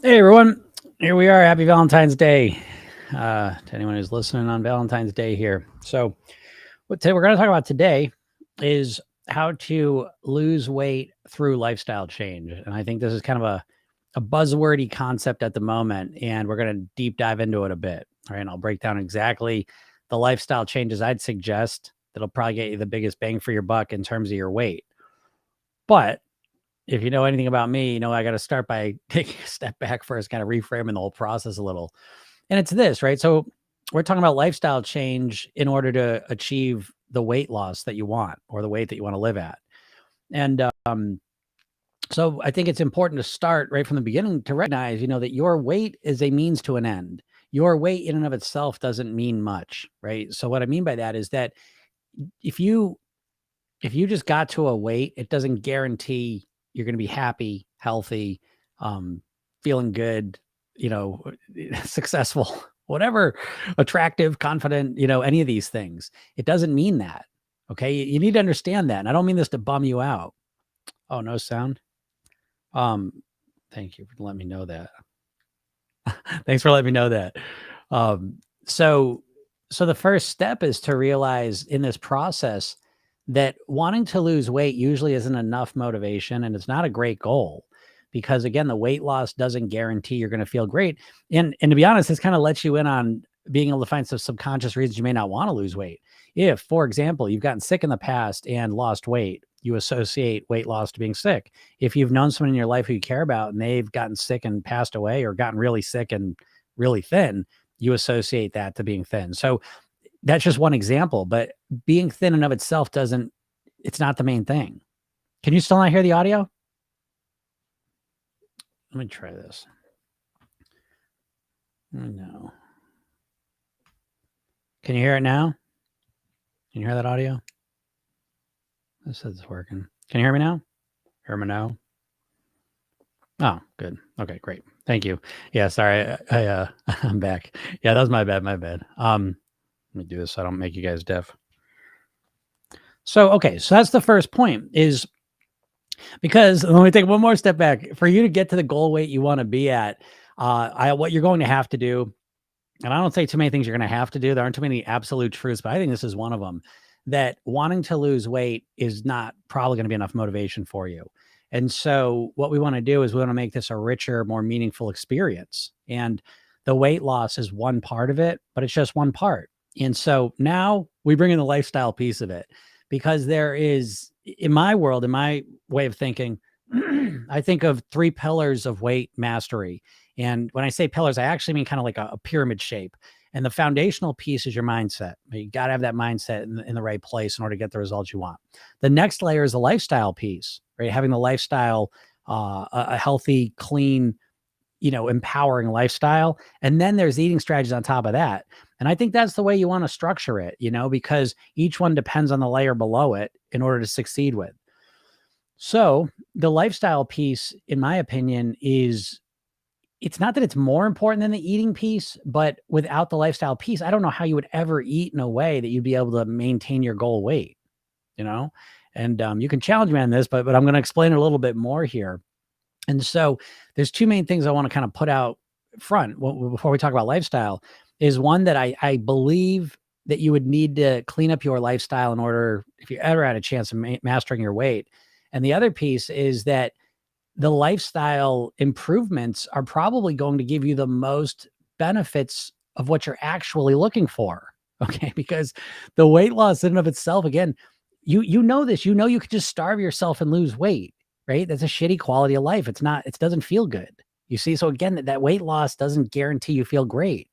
Hey everyone, here we are. Happy Valentine's Day to anyone who's listening on Valentine's Day here. So, what we're going to talk about today is how to lose weight through lifestyle change. And I think this is kind of a buzzwordy concept at the moment, and we're going to deep dive into it a bit. All right, and I'll break down exactly the lifestyle changes I'd suggest that'll probably get you the biggest bang for your buck in terms of your weight. But if you know anything about me, you know I got to start by taking a step back first, kind of reframing the whole process a little. And it's this, right? So we're talking about lifestyle change in order to achieve the weight loss that you want or the weight that you want to live at. And so I think it's important to start right from the beginning to recognize, that your weight is a means to an end. Your weight in and of itself doesn't mean much, right? So what I mean by that is that if you if you just got to a weight, it doesn't guarantee you're going to be happy, healthy, um, feeling good, you know, successful, whatever, attractive, confident, any of these things. It doesn't mean that. Okay. You need to understand that. And I don't mean this to bum you out. Oh, no sound. Um, Thank you for letting me know that. Thanks for letting me know that. Um, so, so the first step is to realize in this process that wanting to lose weight usually isn't enough motivation and it's not a great goal because again, the weight loss doesn't guarantee you're going to feel great. And to be honest, this kind of lets you in on being able to find some subconscious reasons you may not want to lose weight. If, for example, you've gotten sick in the past and lost weight, you associate weight loss to being sick. If you've known someone in your life who you care about and they've gotten sick and passed away or gotten really sick and really thin, you associate that to being thin. So that's just one example, but being thin and of itself it's not the main thing. Can you still not hear the audio? Let me try this. No. Can you hear it now? Can you hear that audio? This says it's working. Can you hear me now? Hear me now? Oh, good. Okay, great. Thank you. Yeah, sorry. I'm back. Yeah, that was my bad. Let me do this so I don't make you guys deaf. So, okay, so that's the first point is because let me take one more step back. For you to get to the goal weight you want to be at, what you're going to have to do, and I don't say too many things you're going to have to do. There aren't too many absolute truths, but I think this is one of them. That wanting to lose weight is not probably going to be enough motivation for you. And so, what we want to do is we want to make this a richer, more meaningful experience. And the weight loss is one part of it, but it's just one part. And so now we bring in the lifestyle piece of it because there is, in my world, in my way of thinking, I think of three pillars of weight mastery. And when I say pillars, I actually mean kind of like a pyramid shape. And the foundational piece is your mindset. You got to have that mindset in the right place in order to get the results you want. The next layer is the lifestyle piece, right? Having the lifestyle, a healthy, clean, empowering lifestyle. And then there's eating strategies on top of that. And I think that's the way you want to structure it, because each one depends on the layer below it in order to succeed with. So the lifestyle piece, in my opinion, it's not that it's more important than the eating piece, but without the lifestyle piece, I don't know how you would ever eat in a way that you'd be able to maintain your goal weight, and you can challenge me on this, but I'm going to explain it a little bit more here. And so there's two main things I want to kind of put out front before we talk about lifestyle is one that I believe that you would need to clean up your lifestyle in order, if you ever had a chance of mastering your weight. And the other piece is that the lifestyle improvements are probably going to give you the most benefits of what you're actually looking for. Okay. Because the weight loss in and of itself, again, you know this, you could just starve yourself and lose weight, right? That's a shitty quality of life. It doesn't feel good. You see? So again, that weight loss doesn't guarantee you feel great.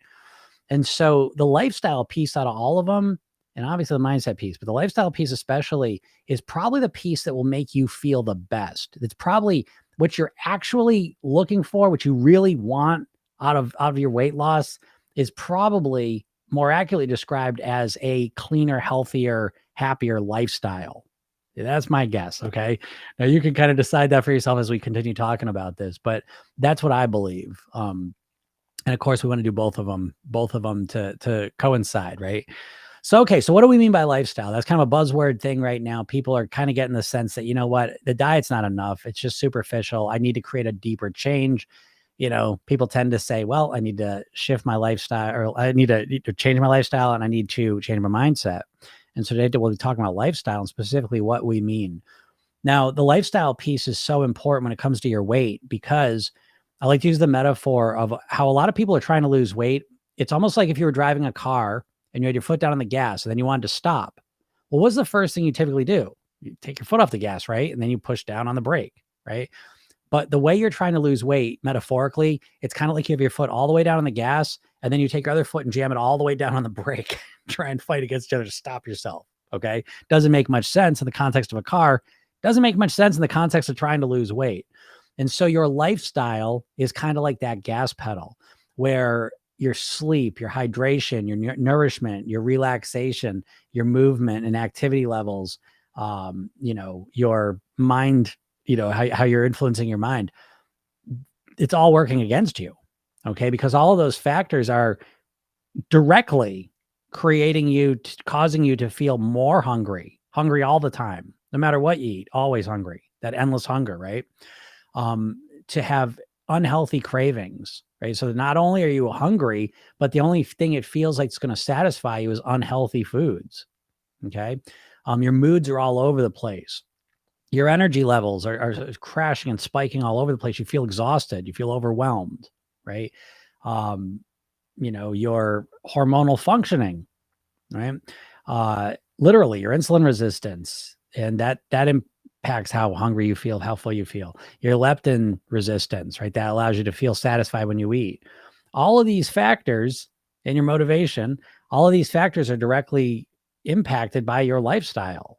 And so the lifestyle piece out of all of them, and obviously the mindset piece, but the lifestyle piece especially is probably the piece that will make you feel the best. It's probably what you're actually looking for, what you really want out of your weight loss is probably more accurately described as a cleaner, healthier, happier lifestyle. That's my guess. Okay. Now you can kind of decide that for yourself as we continue talking about this, but that's what I believe. And of course we want to do both of them to coincide. Right. So, okay. So what do we mean by lifestyle? That's kind of a buzzword thing right now. People are kind of getting the sense that, the diet's not enough. It's just superficial. I need to create a deeper change. people tend to say, well, I need to shift my lifestyle, or I need to change my lifestyle, and I need to change my mindset. And so today we'll be talking about lifestyle and specifically what we mean. Now, the lifestyle piece is so important when it comes to your weight, because I like to use the metaphor of how a lot of people are trying to lose weight. It's almost like if you were driving a car and you had your foot down on the gas and then you wanted to stop. Well, what's the first thing you typically do? You take your foot off the gas, right? And then you push down on the brake, right? But the way you're trying to lose weight, metaphorically, it's kind of like you have your foot all the way down on the gas, and then you take your other foot and jam it all the way down on the brake, try and fight against each other to stop yourself. Okay. Doesn't make much sense in the context of a car. Doesn't make much sense in the context of trying to lose weight. And so your lifestyle is kind of like that gas pedal, where your sleep, your hydration, your nourishment, your relaxation, your movement and activity levels, your mind, how you're influencing your mind, it's all working against you. Okay. Because all of those factors are directly creating you, causing you to feel more hungry all the time, no matter what you eat, always hungry, that endless hunger, right? To have unhealthy cravings, right? So not only are you hungry, but the only thing it feels like it's going to satisfy you is unhealthy foods. Okay. Your moods are all over the place. Your energy levels are crashing and spiking all over the place. You feel exhausted. You feel overwhelmed, right? Your hormonal functioning, right? Literally your insulin resistance, and that impacts how hungry you feel, how full you feel. Your leptin resistance, right? That allows you to feel satisfied when you eat. All of these factors and your motivation, all of these factors are directly impacted by your lifestyle.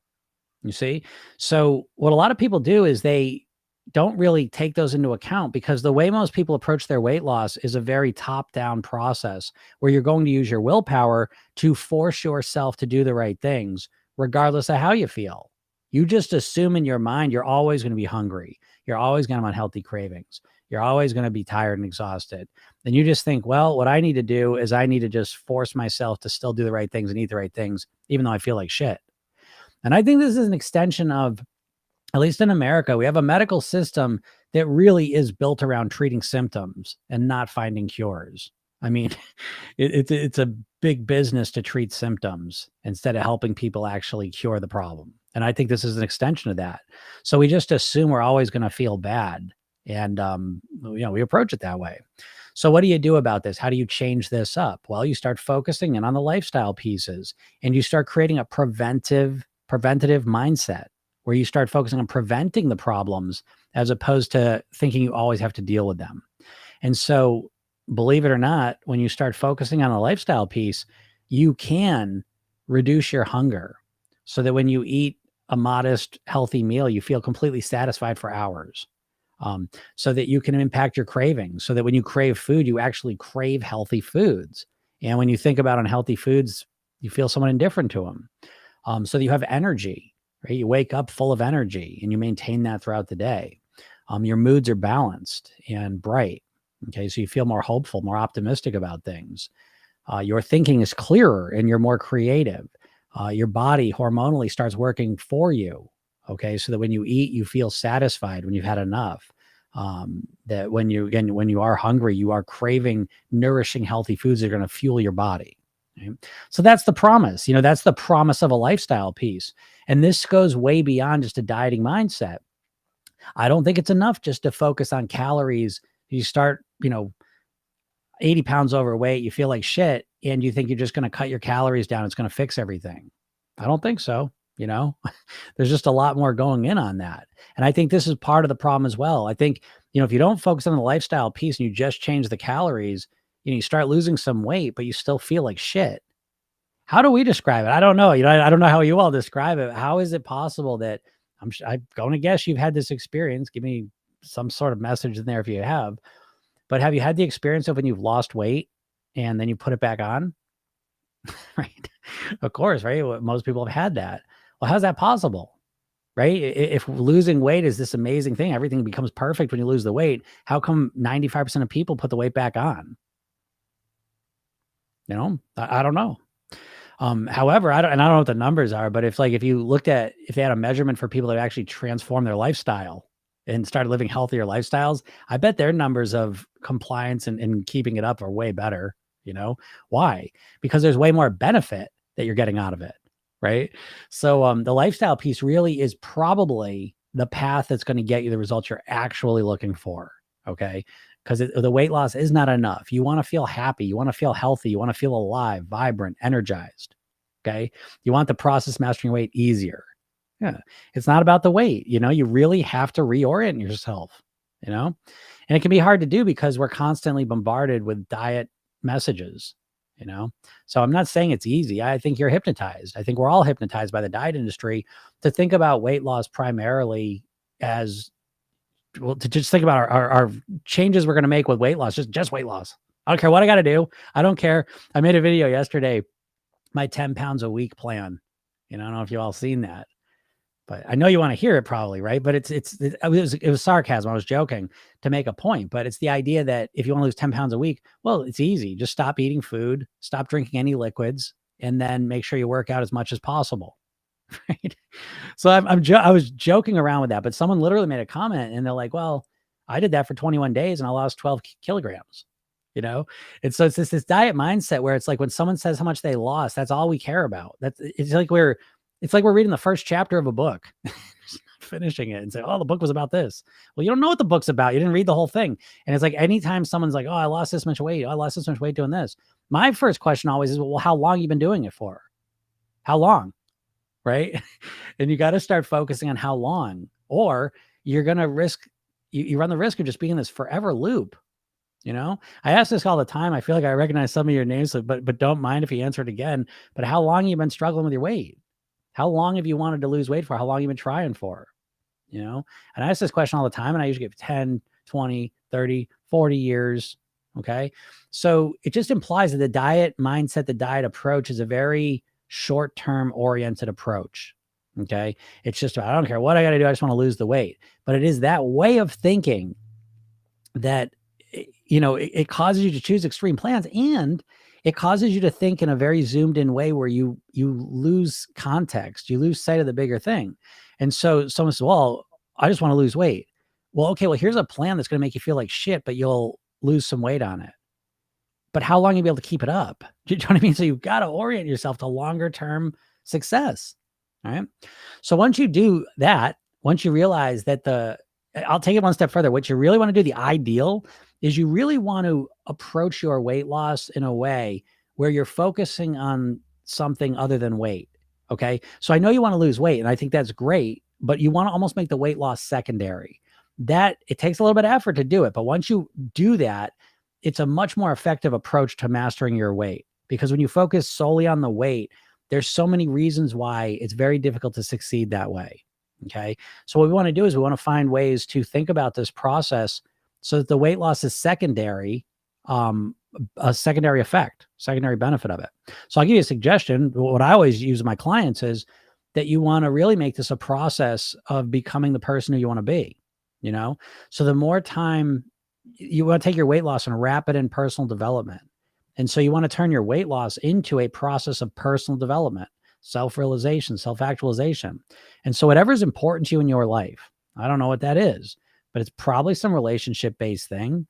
You see? So what a lot of people do is they don't really take those into account, because the way most people approach their weight loss is a very top-down process where you're going to use your willpower to force yourself to do the right things, regardless of how you feel. You just assume in your mind you're always going to be hungry. You're always going to have unhealthy cravings. You're always going to be tired and exhausted. And you just think, well, what I need to do is I need to just force myself to still do the right things and eat the right things, even though I feel like shit. And I think this is an extension of, at least in America, we have a medical system that really is built around treating symptoms and not finding cures. I mean, it's a big business to treat symptoms instead of helping people actually cure the problem. And I think this is an extension of that. So we just assume we're always going to feel bad. And, we approach it that way. So what do you do about this? How do you change this up? Well, you start focusing in on the lifestyle pieces, and you start creating a preventative mindset where you start focusing on preventing the problems as opposed to thinking you always have to deal with them. And so, believe it or not, when you start focusing on the lifestyle piece, you can reduce your hunger so that when you eat a modest, healthy meal, you feel completely satisfied for hours. So that you can impact your cravings, so that when you crave food, you actually crave healthy foods. And when you think about unhealthy foods, you feel somewhat indifferent to them. So that you have energy, right? You wake up full of energy and you maintain that throughout the day. Your moods are balanced and bright. Okay. So you feel more hopeful, more optimistic about things. Your thinking is clearer and you're more creative. Your body hormonally starts working for you. Okay. So that when you eat, you feel satisfied when you've had enough. That when you are hungry, you are craving nourishing, healthy foods that are going to fuel your body. Okay? So that's the promise. That's the promise of a lifestyle piece. And this goes way beyond just a dieting mindset. I don't think it's enough just to focus on calories. You start, 80 pounds overweight, you feel like shit, and you think you're just going to cut your calories down. It's going to fix everything. I don't think so. There's just a lot more going in on that. And I think this is part of the problem as well. I think, if you don't focus on the lifestyle piece and you just change the calories, you start losing some weight, but you still feel like shit. How do we describe it? I don't know. I don't know how you all describe it. How is it possible that I'm going to guess you've had this experience? Give me some sort of message in there if you have. But have you had the experience of when you've lost weight and then you put it back on? Right. Of course, right? Most people have had that. Well, how's that possible? Right? If losing weight is this amazing thing, everything becomes perfect when you lose the weight. How come 95% of people put the weight back on? I don't know. However, I don't know what the numbers are, but if you looked at, if they had a measurement for people that actually transform their lifestyle, and started living healthier lifestyles, I bet their numbers of compliance and keeping it up are way better. Why? Because there's way more benefit that you're getting out of it, right? So the lifestyle piece really is probably the path that's going to get you the results you're actually looking for. Okay. Because the weight loss is not enough. You want to feel happy. You want to feel healthy. You want to feel alive, vibrant, energized. Okay. You want the process of mastering weight easier. Yeah. It's not about the weight. You really have to reorient yourself, and it can be hard to do because we're constantly bombarded with diet messages, So I'm not saying it's easy. I think you're hypnotized. I think we're all hypnotized by the diet industry to think about weight loss primarily as well, to just think about our changes we're going to make with weight loss, just weight loss. I don't care what I got to do. I don't care. I made a video yesterday, my 10 pounds a week plan. I don't know if you all seen that, but I know you want to hear it probably, right? But it was sarcasm. I was joking to make a point, but it's the idea that if you want to lose 10 pounds a week, well, it's easy. Just stop eating food, stop drinking any liquids, and then make sure you work out as much as possible. Right. So I was joking around with that, but someone literally made a comment and they're like, well, I did that for 21 days and I lost 12 kilograms, And so it's this diet mindset where it's like when someone says how much they lost, that's all we care about. It's like we're reading the first chapter of a book, finishing it and say, oh, the book was about this. Well, you don't know what the book's about. You didn't read the whole thing. And it's like, anytime someone's like, oh, I lost this much weight. Oh, I lost this much weight doing this. My first question always is, well, how long have you been doing it for? How long? Right. And you got to start focusing on how long, or you're going to risk, you run the risk of just being in this forever loop. I ask this all the time. I feel like I recognize some of your names, but don't mind if you answer it again. But how long have you been struggling with your weight? How long have you wanted to lose weight for? How long have you been trying for? And I ask this question all the time, and I usually give 10, 20, 30, 40 years. Okay. So it just implies that the diet mindset, the diet approach is a very short-term oriented approach. Okay. It's just, I don't care what I got to do. I just want to lose the weight. But it is that way of thinking that, it causes you to choose extreme plans, and it causes you to think in a very zoomed in way where you lose context, you lose sight of the bigger thing. And so someone says, well, I just want to lose weight. Well, okay, well, here's a plan that's going to make you feel like shit, but you'll lose some weight on it. But how long will you be able to keep it up? Do you know what I mean? So you've got to orient yourself to longer term success. All right. So once you do that, once you realize that I'll take it one step further. What you really want to do, the ideal, is you really want to approach your weight loss in a way where you're focusing on something other than weight. Okay. So I know you want to lose weight, and I think that's great, but you want to almost make the weight loss secondary. That it takes a little bit of effort to do it. But once you do that, it's a much more effective approach to mastering your weight, because when you focus solely on the weight, there's so many reasons why it's very difficult to succeed that way. Okay. So what we want to do is we want to find ways to think about this process so that the weight loss is secondary, a secondary effect, secondary benefit of it. So I'll give you a suggestion. What I always use with my clients is that you want to really make this a process of becoming the person who you want to be, So the more time you want to take your weight loss and wrap it in personal development. And so you want to turn your weight loss into a process of personal development, self-realization, self-actualization. And so whatever's important to you in your life, I don't know what that is, but it's probably some relationship-based thing.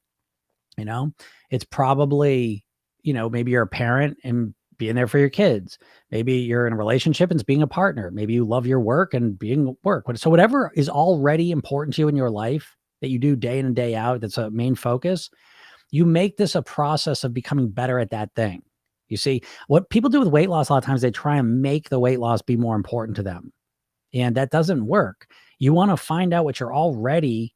It's probably, maybe you're a parent and being there for your kids. Maybe you're in a relationship and it's being a partner. Maybe you love your work and being work. So whatever is already important to you in your life that you do day in and day out, that's a main focus, you make this a process of becoming better at that thing. You see, what people do with weight loss, a lot of times they try and make the weight loss be more important to them. And that doesn't work. You want to find out what you're already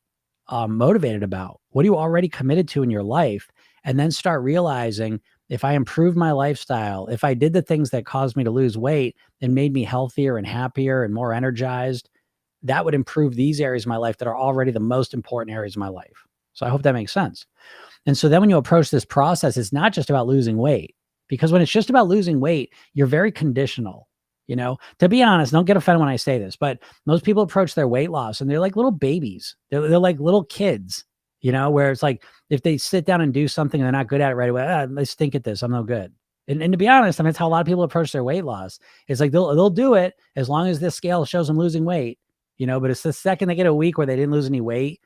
motivated about. What are you already committed to in your life? And then start realizing, if I improved my lifestyle, if I did the things that caused me to lose weight and made me healthier and happier and more energized, that would improve these areas of my life that are already the most important areas of my life. So I hope that makes sense. And so then when you approach this process, it's not just about losing weight, because when it's just about losing weight, you're very conditional. To be honest, don't get offended when I say this, but most people approach their weight loss and they're like little babies. They're like little kids, where it's like, if they sit down and do something and they're not good at it right away, they stink at this, I'm no good. And to be honest, that's how a lot of people approach their weight loss. It's like they'll do it as long as this scale shows them losing weight. but it's the second they get a week where they didn't lose any weight.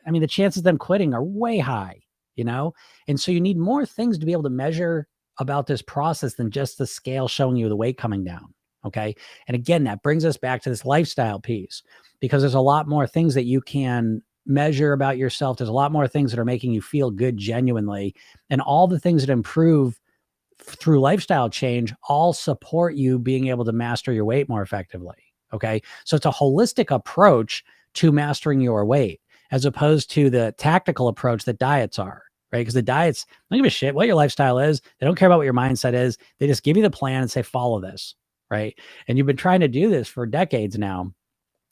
I mean, the chances of them quitting are way high, and so you need more things to be able to measure about this process than just the scale showing you the weight coming down. Okay. And again, that brings us back to this lifestyle piece, because there's a lot more things that you can measure about yourself. There's a lot more things that are making you feel good genuinely. And all the things that improve through lifestyle change all support you being able to master your weight more effectively. Okay. So it's a holistic approach to mastering your weight, as opposed to the tactical approach that diets are, right? Because the diets don't give a shit what your lifestyle is. They don't care about what your mindset is. They just give you the plan and say, follow this, right? And you've been trying to do this for decades now,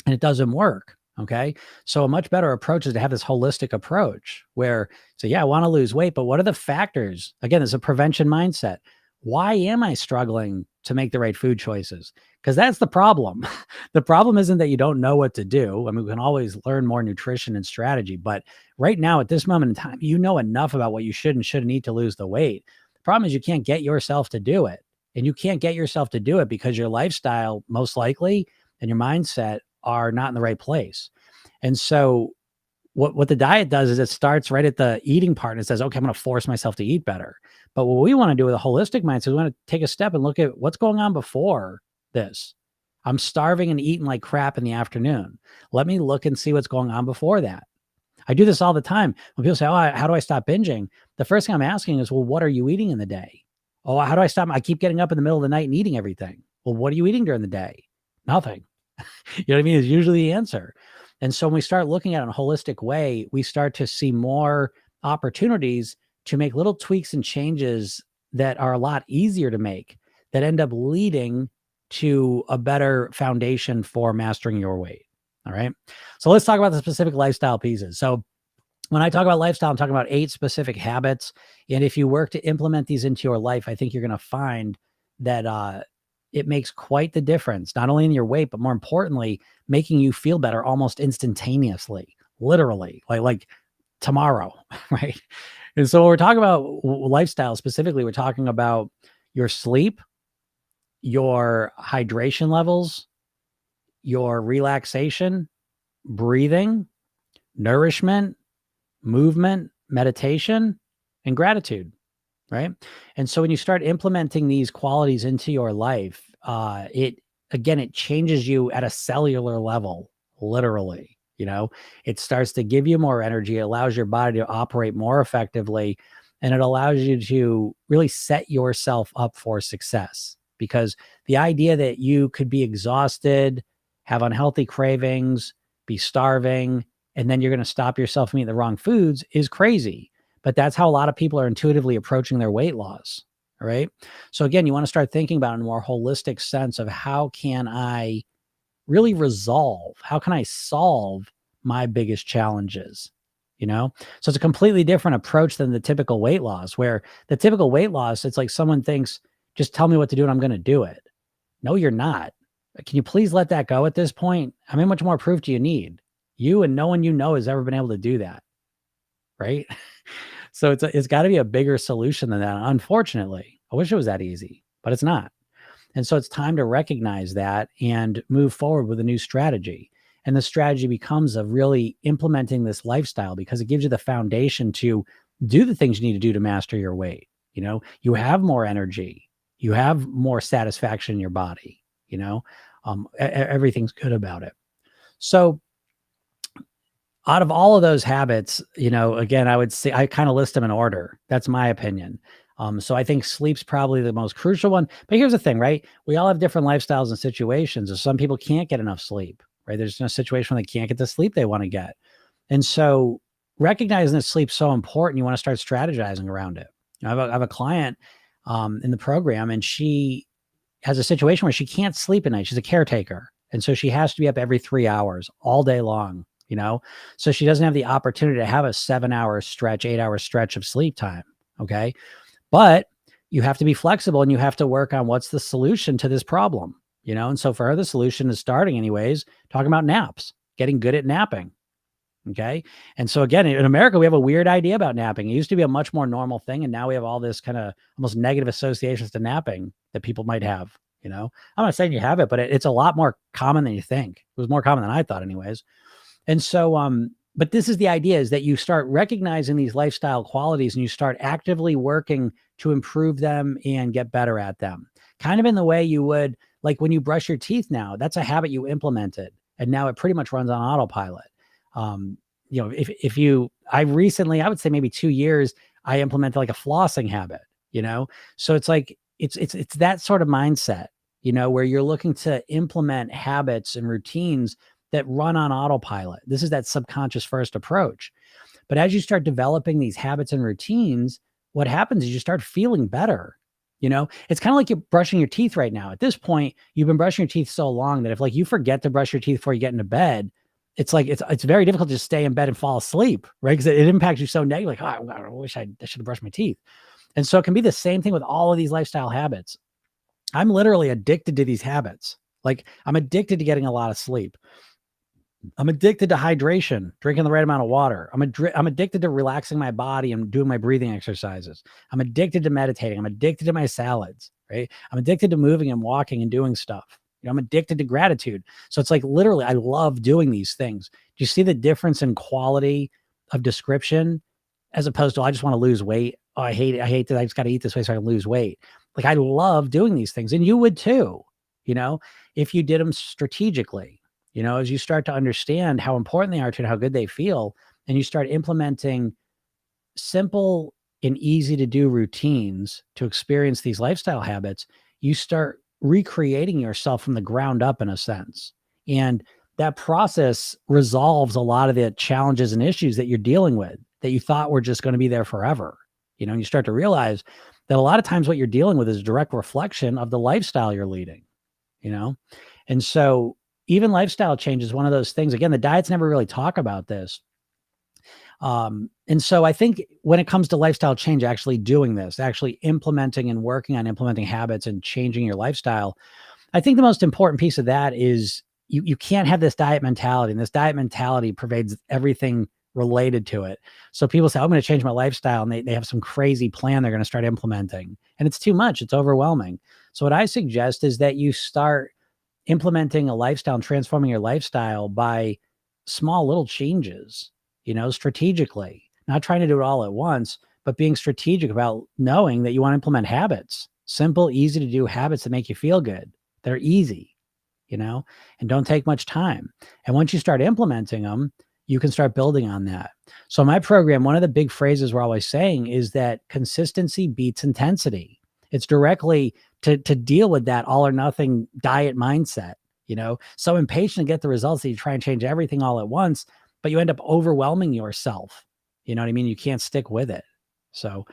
and it doesn't work. Okay. So a much better approach is to have this holistic approach where, so yeah, I want to lose weight, but what are the factors? Again, it's a prevention mindset. Why am I struggling to make the right food choices? Because that's the problem. The problem isn't that you don't know what to do. I mean, we can always learn more nutrition and strategy, but right now at this moment in time, you know enough about what you should and shouldn't eat to lose the weight. The problem is you can't get yourself to do it. And you can't get yourself to do it because your lifestyle, most likely, and your mindset are not in the right place. And so what the diet does is it starts right at the eating part and it says, okay, I'm going to force myself to eat better. But what we want to do with a holistic mindset, we want to take a step and look at what's going on before this. I'm starving and eating like crap in the afternoon. Let me look and see what's going on before that. I do this all the time. When people say, oh, how do I stop binging? The first thing I'm asking is, well, what are you eating in the day? Oh, how do I stop? I keep getting up in the middle of the night and eating everything. Well, what are you eating during the day? Nothing. You know what I mean? Is usually the answer. And so when we start looking at it in a holistic way, we start to see more opportunities to make little tweaks and changes that are a lot easier to make, that end up leading to a better foundation for mastering your weight. All right. So let's talk about the specific lifestyle pieces. So when I talk about lifestyle, I'm talking about 8 specific habits. And if you work to implement these into your life, I think you're going to find that it makes quite the difference, not only in your weight, but more importantly, making you feel better almost instantaneously, literally, like tomorrow, right? And so when we're talking about lifestyle specifically, we're talking about your sleep, your hydration levels, your relaxation, breathing, nourishment, movement, meditation, and gratitude. Right. And so when you start implementing these qualities into your life, it changes you at a cellular level, literally. It starts to give you more energy. It allows your body to operate more effectively, and it allows you to really set yourself up for success, because the idea that you could be exhausted, have unhealthy cravings, be starving, and then you're going to stop yourself from eating the wrong foods is crazy. But that's how a lot of people are intuitively approaching their weight loss. All right. So again, you want to start thinking about it in a more holistic sense of how can I really how can I solve my biggest challenges? So it's a completely different approach than the typical weight loss, where the typical weight loss, it's like someone thinks, just tell me what to do and I'm going to do it. No, you're not. Can you please let that go at this point? How much more proof do you need? You and no one has ever been able to do that. Right. So it's got to be a bigger solution than that. Unfortunately, I wish it was that easy, but it's not. And so it's time to recognize that and move forward with a new strategy. And the strategy becomes of really implementing this lifestyle, because it gives you the foundation to do the things you need to do to master your weight. You have more energy, you have more satisfaction in your body, everything's good about it. So out of all of those habits, again, I would say I kind of list them in order. That's my opinion. So I think sleep's probably the most crucial one. But here's the thing, right? We all have different lifestyles and situations. Some people can't get enough sleep, right? There's a situation where they can't get the sleep they want to get. And so recognizing that sleep's so important, you want to start strategizing around it. I have a client in the program, and she has a situation where she can't sleep at night. She's a caretaker. And so she has to be up every 3 hours all day long. So she doesn't have the opportunity to have a 7-hour stretch, 8-hour stretch of sleep time. Okay. But you have to be flexible, and you have to work on what's the solution to this problem, And so for her, the solution is starting anyways, talking about naps, getting good at napping. Okay. And so again, in America, we have a weird idea about napping. It used to be a much more normal thing. And now we have all this kind of almost negative associations to napping that people might have. You know, I'm not saying you have it, but it's a lot more common than you think. It was more common than I thought anyways. And so, but this is the idea, is that you start recognizing these lifestyle qualities and you start actively working to improve them and get better at them. Kind of in the way you would, like when you brush your teeth now, that's a habit you implemented. And now it pretty much runs on autopilot. You know, if you, I recently, I would say maybe 2 years, I implemented like a flossing habit, you know? So it's like, it's that sort of mindset, you know, where you're looking to implement habits and routines that run on autopilot. This is that subconscious first approach. But as you start developing these habits and routines, what happens is you start feeling better. You know, it's kind of like you're brushing your teeth right now. At this point, you've been brushing your teeth so long that if like you forget to brush your teeth before you get into bed, it's like it's very difficult to just stay in bed and fall asleep, right? Because it impacts you so negatively. Like, oh, I wish I should have brushed my teeth. And so it can be the same thing with all of these lifestyle habits. I'm literally addicted to these habits. Like I'm addicted to getting a lot of sleep. I'm addicted to hydration, drinking the right amount of water. I'm addicted to relaxing my body and doing my breathing exercises. I'm addicted to meditating. I'm addicted to my salads, right? I'm addicted to moving and walking and doing stuff. You know, I'm addicted to gratitude. So it's like literally, I love doing these things. Do you see the difference in quality of description as opposed to, I just want to lose weight. Oh, I hate it. I hate that I just got to eat this way so I can lose weight. Like I love doing these things, and you would too, you know, if you did them strategically. You know, as you start to understand how important they are to you and how good they feel, and you start implementing simple and easy to do routines to experience these lifestyle habits, you start recreating yourself from the ground up in a sense. And that process resolves a lot of the challenges and issues that you're dealing with that you thought were just going to be there forever. You know, and you start to realize that a lot of times what you're dealing with is a direct reflection of the lifestyle you're leading, you know? And so even lifestyle change is one of those things. Again, the diets never really talk about this. And so I think when it comes to lifestyle change, actually doing this, actually implementing and working on implementing habits and changing your lifestyle, I think the most important piece of that is you can't have this diet mentality, and this diet mentality pervades everything related to it. So people say, I'm going to change my lifestyle, and they have some crazy plan they're going to start implementing, and it's too much. It's overwhelming. So what I suggest is that you start implementing a lifestyle and transforming your lifestyle by small little changes, you know, strategically, not trying to do it all at once, but being strategic about knowing that you want to implement habits, simple, easy to do habits that make you feel good. They're easy, you know, and don't take much time. And once you start implementing them, you can start building on that. So in my program, one of the big phrases we're always saying is that consistency beats intensity. It's directly to deal with that all or nothing diet mindset, you know, so impatient to get the results that you try and change everything all at once, but you end up overwhelming yourself. You know what I mean? You can't stick with it. So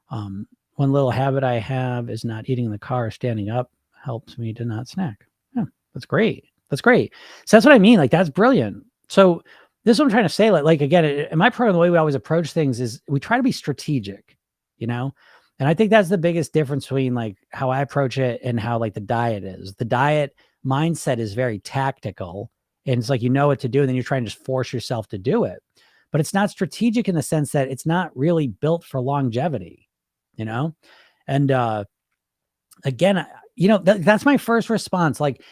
one little habit I have is not eating in the car. Standing up helps me to not snack. Yeah, that's great. That's great. So that's what I mean. Like, that's brilliant. So this is what I'm trying to say. Like again, in my program, the way we always approach things is we try to be strategic, you know? And I think that's the biggest difference between like how I approach it and how like the diet is. The diet mindset is very tactical, and it's like, you know what to do, and then you're trying to just force yourself to do it. But it's not strategic in the sense that it's not really built for longevity, you know? And again, you know, that's my first response. Like,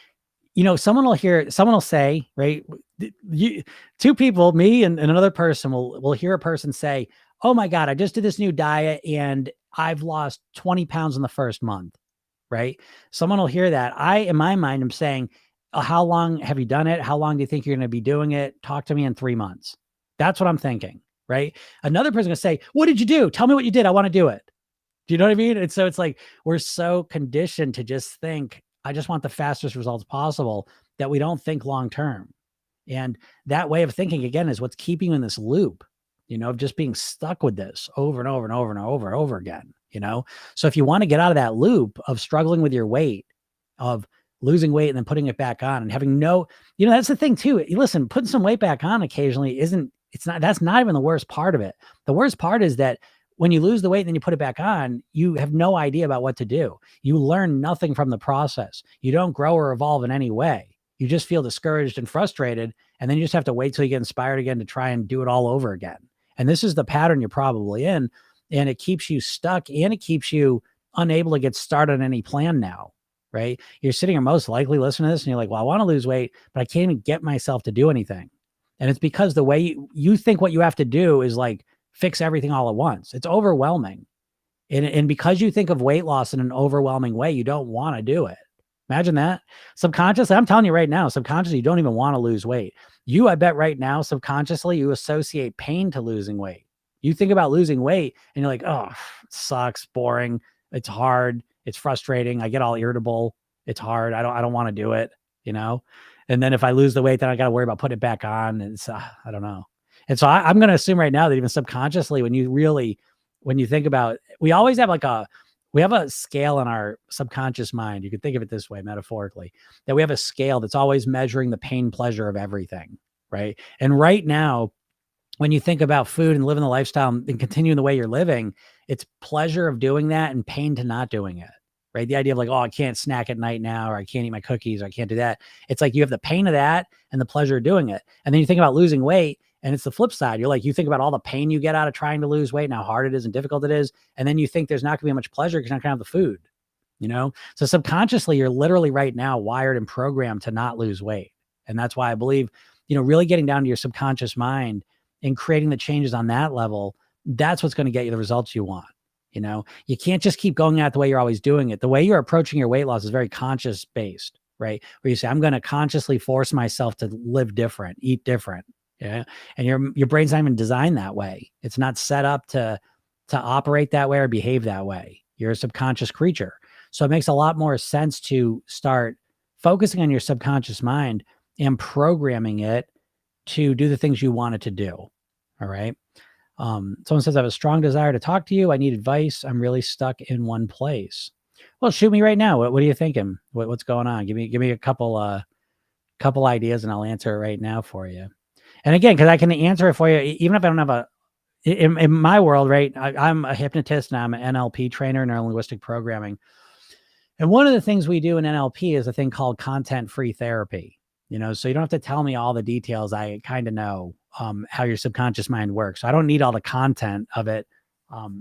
you know, someone will say, right? Two people, me and another person will hear a person say, oh my God, I just did this new diet and I've lost 20 pounds in the first month, right? Someone will hear that. In my mind, I'm saying, how long have you done it? How long do you think you're going to be doing it? Talk to me in 3 months. That's what I'm thinking, right? Another person going to say, what did you do? Tell me what you did. I want to do it. Do you know what I mean? And so it's like, we're so conditioned to just think, I just want the fastest results possible, that we don't think long-term. And that way of thinking, again, is what's keeping you in this loop, you know, of just being stuck with this over and over and over and over and over again, you know? So if you want to get out of that loop of struggling with your weight, of losing weight and then putting it back on and having no, you know, that's the thing too. Listen, putting some weight back on occasionally that's not even the worst part of it. The worst part is that when you lose the weight and then you put it back on, you have no idea about what to do. You learn nothing from the process. You don't grow or evolve in any way. You just feel discouraged and frustrated. And then you just have to wait till you get inspired again to try and do it all over again. And this is the pattern you're probably in. And it keeps you stuck, and it keeps you unable to get started on any plan now. right? You're sitting here most likely listening to this and you're like, well, I want to lose weight, but I can't even get myself to do anything. And it's because the way you think what you have to do is like fix everything all at once. It's overwhelming. And because you think of weight loss in an overwhelming way, you don't want to do it. Imagine that. Subconsciously, I'm telling you right now, subconsciously, you don't even want to lose weight. I bet right now, subconsciously, you associate pain to losing weight. You think about losing weight and you're like, oh, it sucks, boring. It's hard. It's frustrating. I get all irritable. It's hard. I don't want to do it, you know? And then if I lose the weight, then I got to worry about putting it back on. And it's, I don't know. And so I'm going to assume right now that even subconsciously, when you think about, we always have we have a scale in our subconscious mind. You could think of it this way, metaphorically, that we have a scale that's always measuring the pain pleasure of everything. Right. And right now, when you think about food and living the lifestyle and continuing the way you're living, it's pleasure of doing that and pain to not doing it. Right. The idea of like, oh, I can't snack at night now, or I can't eat my cookies, or I can't do that. It's like you have the pain of that and the pleasure of doing it. And then you think about losing weight. And it's the flip side. You think about all the pain you get out of trying to lose weight and how hard it is and difficult it is. And then you think there's not gonna be much pleasure because you're not gonna have the food, So subconsciously, you're literally right now wired and programmed to not lose weight. And that's why I believe, really getting down to your subconscious mind and creating the changes on that level, that's what's going to get you the results you want. You can't just keep going at the way you're always doing it. The way you're approaching your weight loss is very conscious based, right? Where you say, I'm going to consciously force myself to live different, eat different. Yeah. And your brain's not even designed that way. It's not set up to operate that way or behave that way. You're a subconscious creature. So it makes a lot more sense to start focusing on your subconscious mind and programming it to do the things you want it to do. All right. Someone says, I have a strong desire to talk to you. I need advice. I'm really stuck in one place. Well, shoot me right now. What are you thinking? What's going on? Give me a couple ideas and I'll answer it right now for you. And again, because I can answer it for you, even if I don't have in my world, right? I'm a hypnotist and I'm an NLP trainer, neuro-linguistic programming. And one of the things we do in NLP is a thing called content-free therapy. So you don't have to tell me all the details. I kind of know how your subconscious mind works. So I don't need all the content of it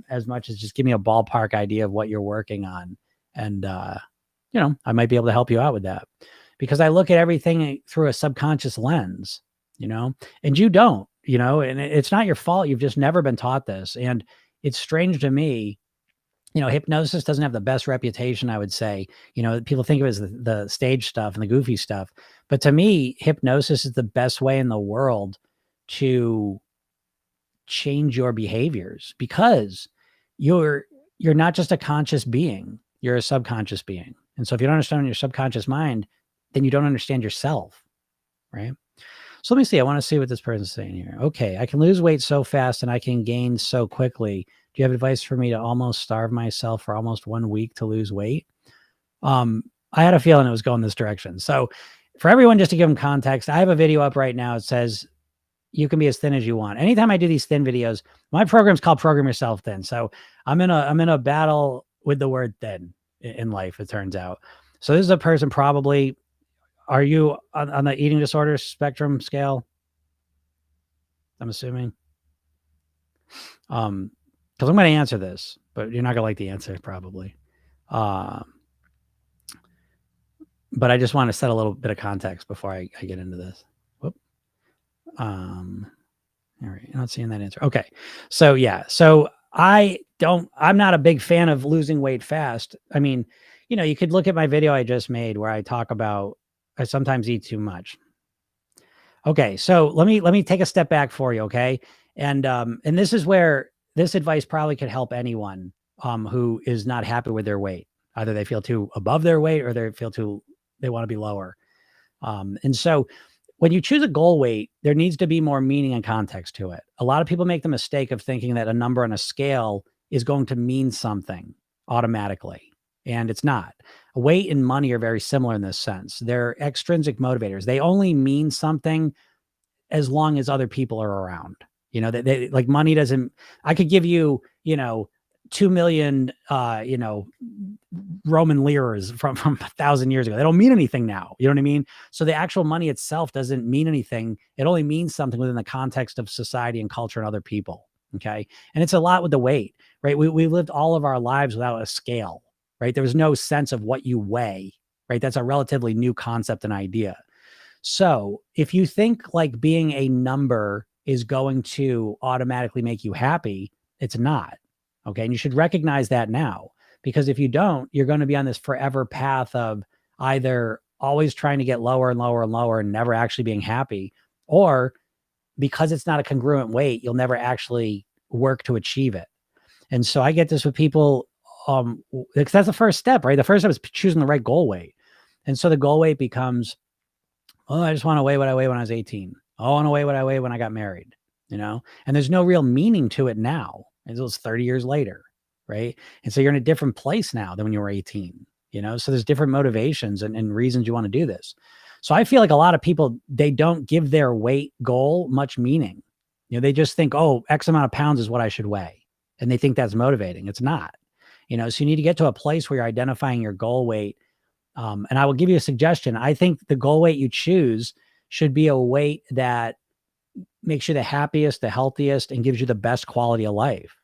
as much as just give me a ballpark idea of what you're working on. And, I might be able to help you out with that because I look at everything through a subconscious lens. And you don't, and it's not your fault. You've just never been taught this. And it's strange to me, hypnosis doesn't have the best reputation, I would say. People think of it as the stage stuff and the goofy stuff. But to me, hypnosis is the best way in the world to change your behaviors because you're not just a conscious being, you're a subconscious being. And so if you don't understand your subconscious mind, then you don't understand yourself, right? So let me see. I want to see what this person's saying here. Okay. I can lose weight so fast and I can gain so quickly. Do you have advice for me to almost starve myself for almost 1 week to lose weight? I had a feeling it was going this direction. So for everyone, just to give them context, I have a video up right now. It says you can be as thin as you want. Anytime I do these thin videos, my program's called Program Yourself Thin. So I'm in a battle with the word thin in life, it turns out. So this is a person probably, are you on the eating disorder spectrum scale? I'm assuming. Because I'm going to answer this, but you're not going to like the answer probably. But I just want to set a little bit of context before I get into this. Whoop. All right. I'm not seeing that answer. Okay. So yeah. So I'm not a big fan of losing weight fast. I mean, you could look at my video I just made where I talk about I sometimes eat too much. Okay, so let me take a step back for you, okay? And this is where this advice probably could help anyone who is not happy with their weight. Either they feel too above their weight or they want to be lower. And so when you choose a goal weight, there needs to be more meaning and context to it. A lot of people make the mistake of thinking that a number on a scale is going to mean something automatically. And it's not. Weight and money are very similar in this sense. They're extrinsic motivators. They only mean something as long as other people are around. They like money doesn't, I could give you, 2 million, Roman liras from 1,000 years ago. They don't mean anything now. You know what I mean? So the actual money itself doesn't mean anything. It only means something within the context of society and culture and other people. Okay. And it's a lot with the weight, right? We lived all of our lives without a scale. Right? There was no sense of what you weigh. right? That's a relatively new concept and idea. So if you think like being a number is going to automatically make you happy, it's not. Okay. And you should recognize that now, because if you don't, you're going to be on this forever path of either always trying to get lower and lower and lower and never actually being happy, or because it's not a congruent weight, you'll never actually work to achieve it. And so I get this with people, because that's the first step, right? The first step is choosing the right goal weight. And so the goal weight becomes, oh, I just want to weigh what I weighed when I was 18. Oh, I want to weigh what I weighed when I got married, and there's no real meaning to it now. It was 30 years later, right? And so you're in a different place now than when you were 18, so there's different motivations and reasons you want to do this. So I feel like a lot of people, they don't give their weight goal much meaning. They just think, oh, X amount of pounds is what I should weigh. And they think that's motivating. It's not, so you need to get to a place where you're identifying your goal weight. And I will give you a suggestion. I think the goal weight you choose should be a weight that makes you the happiest, the healthiest, and gives you the best quality of life.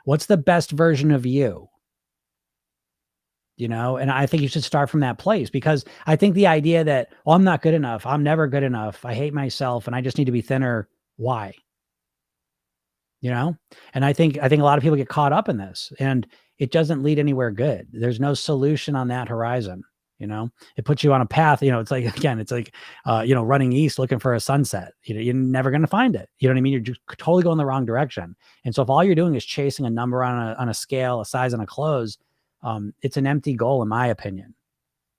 What's the best version of you? And I think you should start from that place, because I think the idea that, oh, I'm not good enough, I'm never good enough, I hate myself, and I just need to be thinner. Why? And I think a lot of people get caught up in this, and it doesn't lead anywhere good. There's no solution on that horizon. It puts you on a path. It's like, again, it's like, running east looking for a sunset. You're never going to find it. You know what I mean? You're just totally going the wrong direction. And so if all you're doing is chasing a number on a scale, a size on a clothes, it's an empty goal, in my opinion.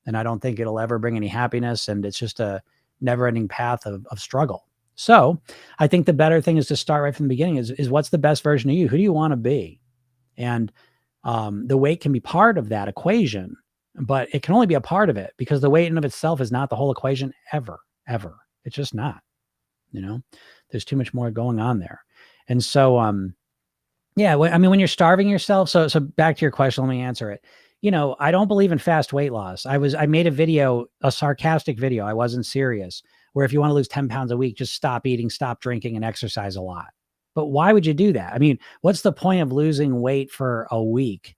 And I don't think it'll ever bring any happiness. And it's just a never ending path of struggle. So I think the better thing is to start right from the beginning is what's the best version of you? Who do you want to be? And the weight can be part of that equation, but it can only be a part of it, because the weight in of itself is not the whole equation ever. It's just not, there's too much more going on there. And so, yeah, when you're starving yourself, so back to your question, let me answer it. I don't believe in fast weight loss. I made a video, a sarcastic video. I wasn't serious, where if you want to lose 10 pounds a week, just stop eating, stop drinking, and exercise a lot. But why would you do that? What's the point of losing weight for a week?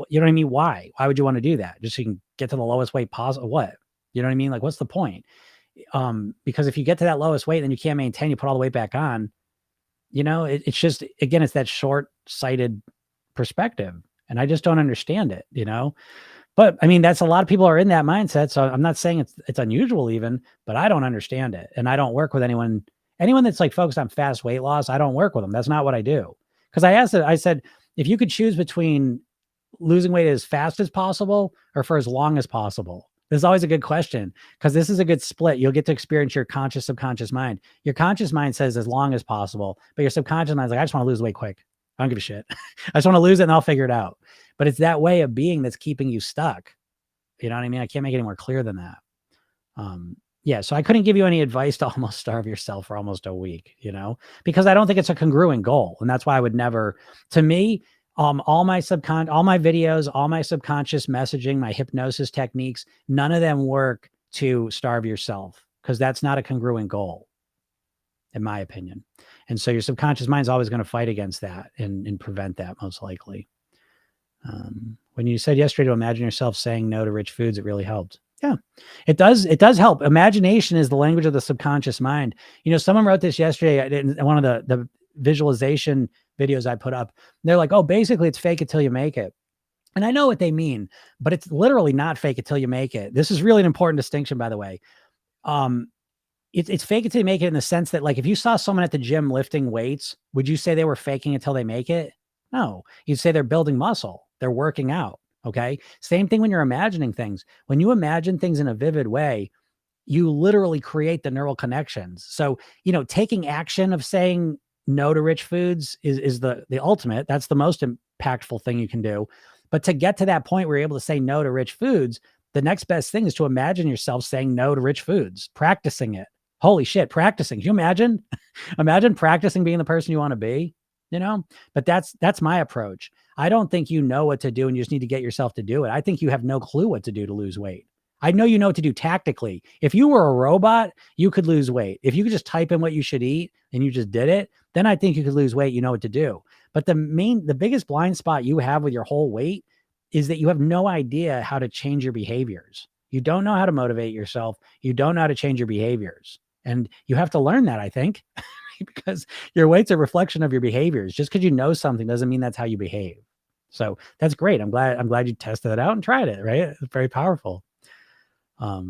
You know what I mean? Why would you want to do that? Just so you can get to the lowest weight possible? What? You know what I mean? Like, what's the point? Because if you get to that lowest weight, then you can't maintain, you put all the weight back on, it's just, again, it's that short-sighted perspective. And I just don't understand it, but that's a lot of people are in that mindset. So I'm not saying it's unusual even, but I don't understand it. And I don't work with anyone that's like focused on fast weight loss. I don't work with them. That's not what I do. Cause I said, if you could choose between losing weight as fast as possible or for as long as possible, this is always a good question, because this is a good split. You'll get to experience your conscious, subconscious mind. Your conscious mind says as long as possible, but your subconscious mind is like, I just want to lose weight quick. I don't give a shit. I just want to lose it and I'll figure it out. But it's that way of being that's keeping you stuck. You know what I mean? I can't make it any more clear than that. Yeah. So I couldn't give you any advice to almost starve yourself for almost a week, because I don't think it's a congruent goal. And that's why I would never, to me, all my videos, all my subconscious messaging, my hypnosis techniques, none of them work to starve yourself, because that's not a congruent goal, in my opinion. And so your subconscious mind is always going to fight against that and prevent that, most likely. When you said yesterday to imagine yourself saying no to rich foods, it really helped. Yeah, it does. It does help. Imagination is the language of the subconscious mind. Someone wrote this yesterday in one of the visualization videos I put up. They're like, oh, basically it's fake it till you make it. And I know what they mean, but it's literally not fake it till you make it. This is really an important distinction, by the way. It's fake it till you make it in the sense that, like, if you saw someone at the gym lifting weights, would you say they were faking it till they make it? No, you'd say they're building muscle. They're working out. Okay. Same thing when you're imagining things. When you imagine things in a vivid way, you literally create the neural connections. So, taking action of saying no to rich foods is the ultimate. That's the most impactful thing you can do. But to get to that point where you're able to say no to rich foods, the next best thing is to imagine yourself saying no to rich foods, practicing it. Holy shit, practicing. Can you imagine? Imagine practicing being the person you want to be, But that's my approach. I don't think you know what to do and you just need to get yourself to do it. I think you have no clue what to do to lose weight. I know you know what to do tactically. If you were a robot, you could lose weight. If you could just type in what you should eat and you just did it, then I think you could lose weight. You know what to do. But the biggest blind spot you have with your whole weight is that you have no idea how to change your behaviors. You don't know how to motivate yourself. You don't know how to change your behaviors. And you have to learn that, I think, because your weight's a reflection of your behaviors. Just because you know something doesn't mean that's how you behave. So that's great. I'm glad you tested it out and tried it, right? It's very powerful. Yeah,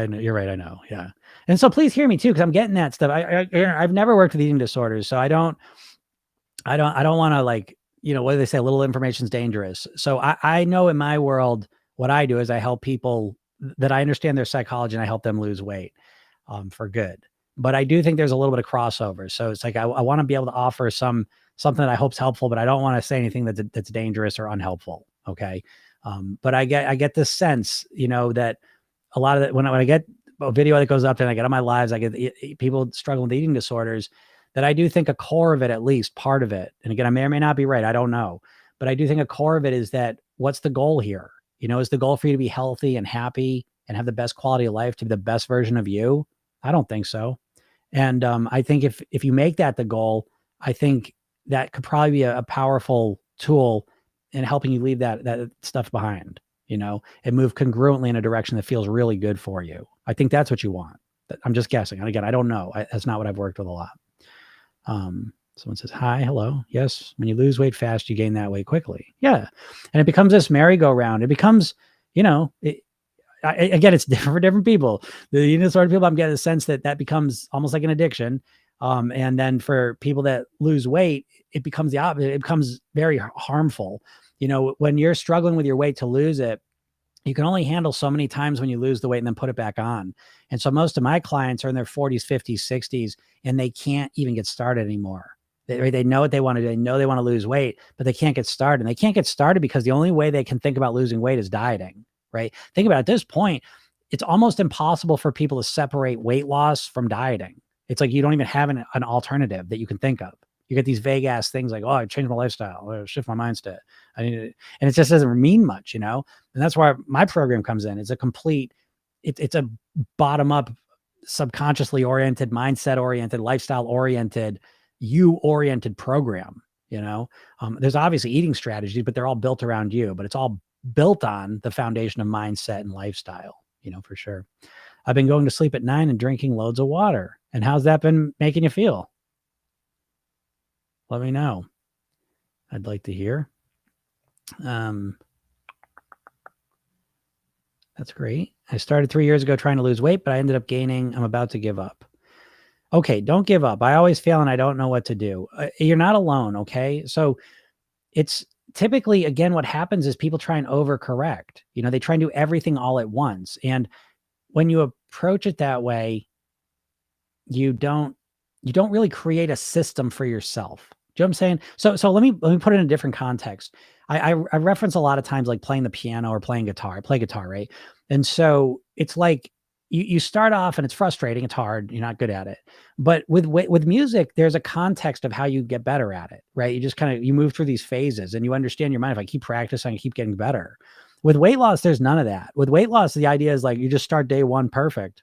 you're right. I know. Yeah. And so please hear me too, because I'm getting that stuff. I've never worked with eating disorders, so I don't want to, like, what do they say? A little information is dangerous. So I know in my world, what I do is I help people that I understand their psychology, and I help them lose weight for good. But I do think there's a little bit of crossover. So it's like, I want to be able to offer something that I hope is helpful, but I don't want to say anything that's dangerous or unhelpful. Okay. But I get this sense, that a lot of it, when I get a video that goes up and I get on my lives, I get people struggling with eating disorders, that I do think a core of it, at least part of it, and again, I may or may not be right, I don't know, but I do think a core of it is that, what's the goal here? Is the goal for you to be healthy and happy and have the best quality of life, to be the best version of you? I don't think so. And I think if you make that the goal, I think that could probably be a powerful tool in helping you leave that stuff behind, and move congruently in a direction that feels really good for you. I think that's what you want. I'm just guessing. And again, I don't know. That's not what I've worked with a lot. Someone says, hi, hello. Yes. When you lose weight fast, you gain that weight quickly. Yeah. And it becomes this merry-go-round. It becomes, again, it's different for different people. The eating disorder people, I'm getting a sense that becomes almost like an addiction. And then for people that lose weight, it becomes the opposite. It becomes very harmful. When you're struggling with your weight to lose it, you can only handle so many times when you lose the weight and then put it back on. And so most of my clients are in their 40s, 50s, 60s, and they can't even get started anymore. They know what they want to do. They know they want to lose weight, but they can't get started. And they can't get started because the only way they can think about losing weight is dieting, right? Think about it, at this point, it's almost impossible for people to separate weight loss from dieting. It's like you don't even have an alternative that you can think of. You get these vague ass things like, oh, I changed my lifestyle, or shift my mindset. And it just doesn't mean much, And that's why my program comes in. It's a complete, it's a bottom up, subconsciously oriented, mindset oriented, lifestyle oriented, you oriented program. There's obviously eating strategies, but they're all built around you, but it's all built on the foundation of mindset and lifestyle, for sure. I've been going to sleep at 9 and drinking loads of water. And how's that been making you feel? Let me know. I'd like to hear. That's great. I started 3 years ago trying to lose weight, but I ended up gaining. I'm about to give up. Okay, don't give up. I always fail and I don't know what to do. You're not alone, okay? So it's typically, again, what happens is people try and overcorrect. They try and do everything all at once. And when you approach it that way, you don't really create a system for yourself. Do you know what I'm saying? So let me put it in a different context. I reference a lot of times like playing the piano or playing guitar. I play guitar, right? And so it's like you start off and it's frustrating. It's hard. You're not good at it. But with music, there's a context of how you get better at it, right? You just you move through these phases and you understand your mind. If I keep practicing, I keep getting better. With weight loss, there's none of that. With weight loss, the idea is like you just start day one perfect.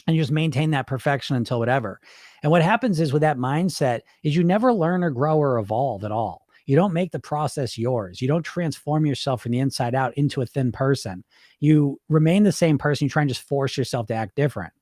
And you just maintain that perfection until whatever. And what happens is with that mindset is you never learn or grow or evolve at all. You don't make the process yours. You don't transform yourself from the inside out into a thin person. You remain the same person. You try and just force yourself to act different.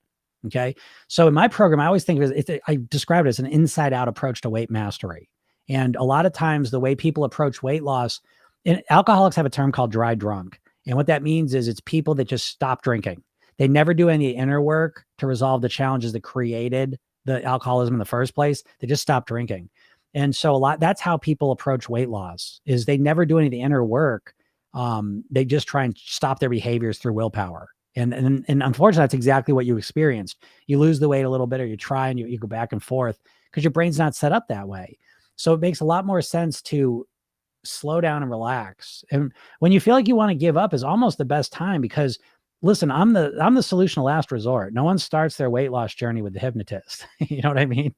Okay. So in my program, I always think of it, I describe it as an inside out approach to weight mastery. And a lot of times the way people approach weight loss, and alcoholics have a term called dry drunk. And what that means is it's people that just stop drinking. They never do any inner work to resolve the challenges that created the alcoholism in the first place. They just stop drinking. And so that's how people approach weight loss, is they never do any of the inner work. They just try and stop their behaviors through willpower. And unfortunately, that's exactly what you experienced. You lose the weight a little bit, or you try and you go back and forth because your brain's not set up that way. So it makes a lot more sense to slow down and relax. And when you feel like you want to give up is almost the best time, because listen, I'm the solution of last resort. No one starts their weight loss journey with the hypnotist. You know what I mean?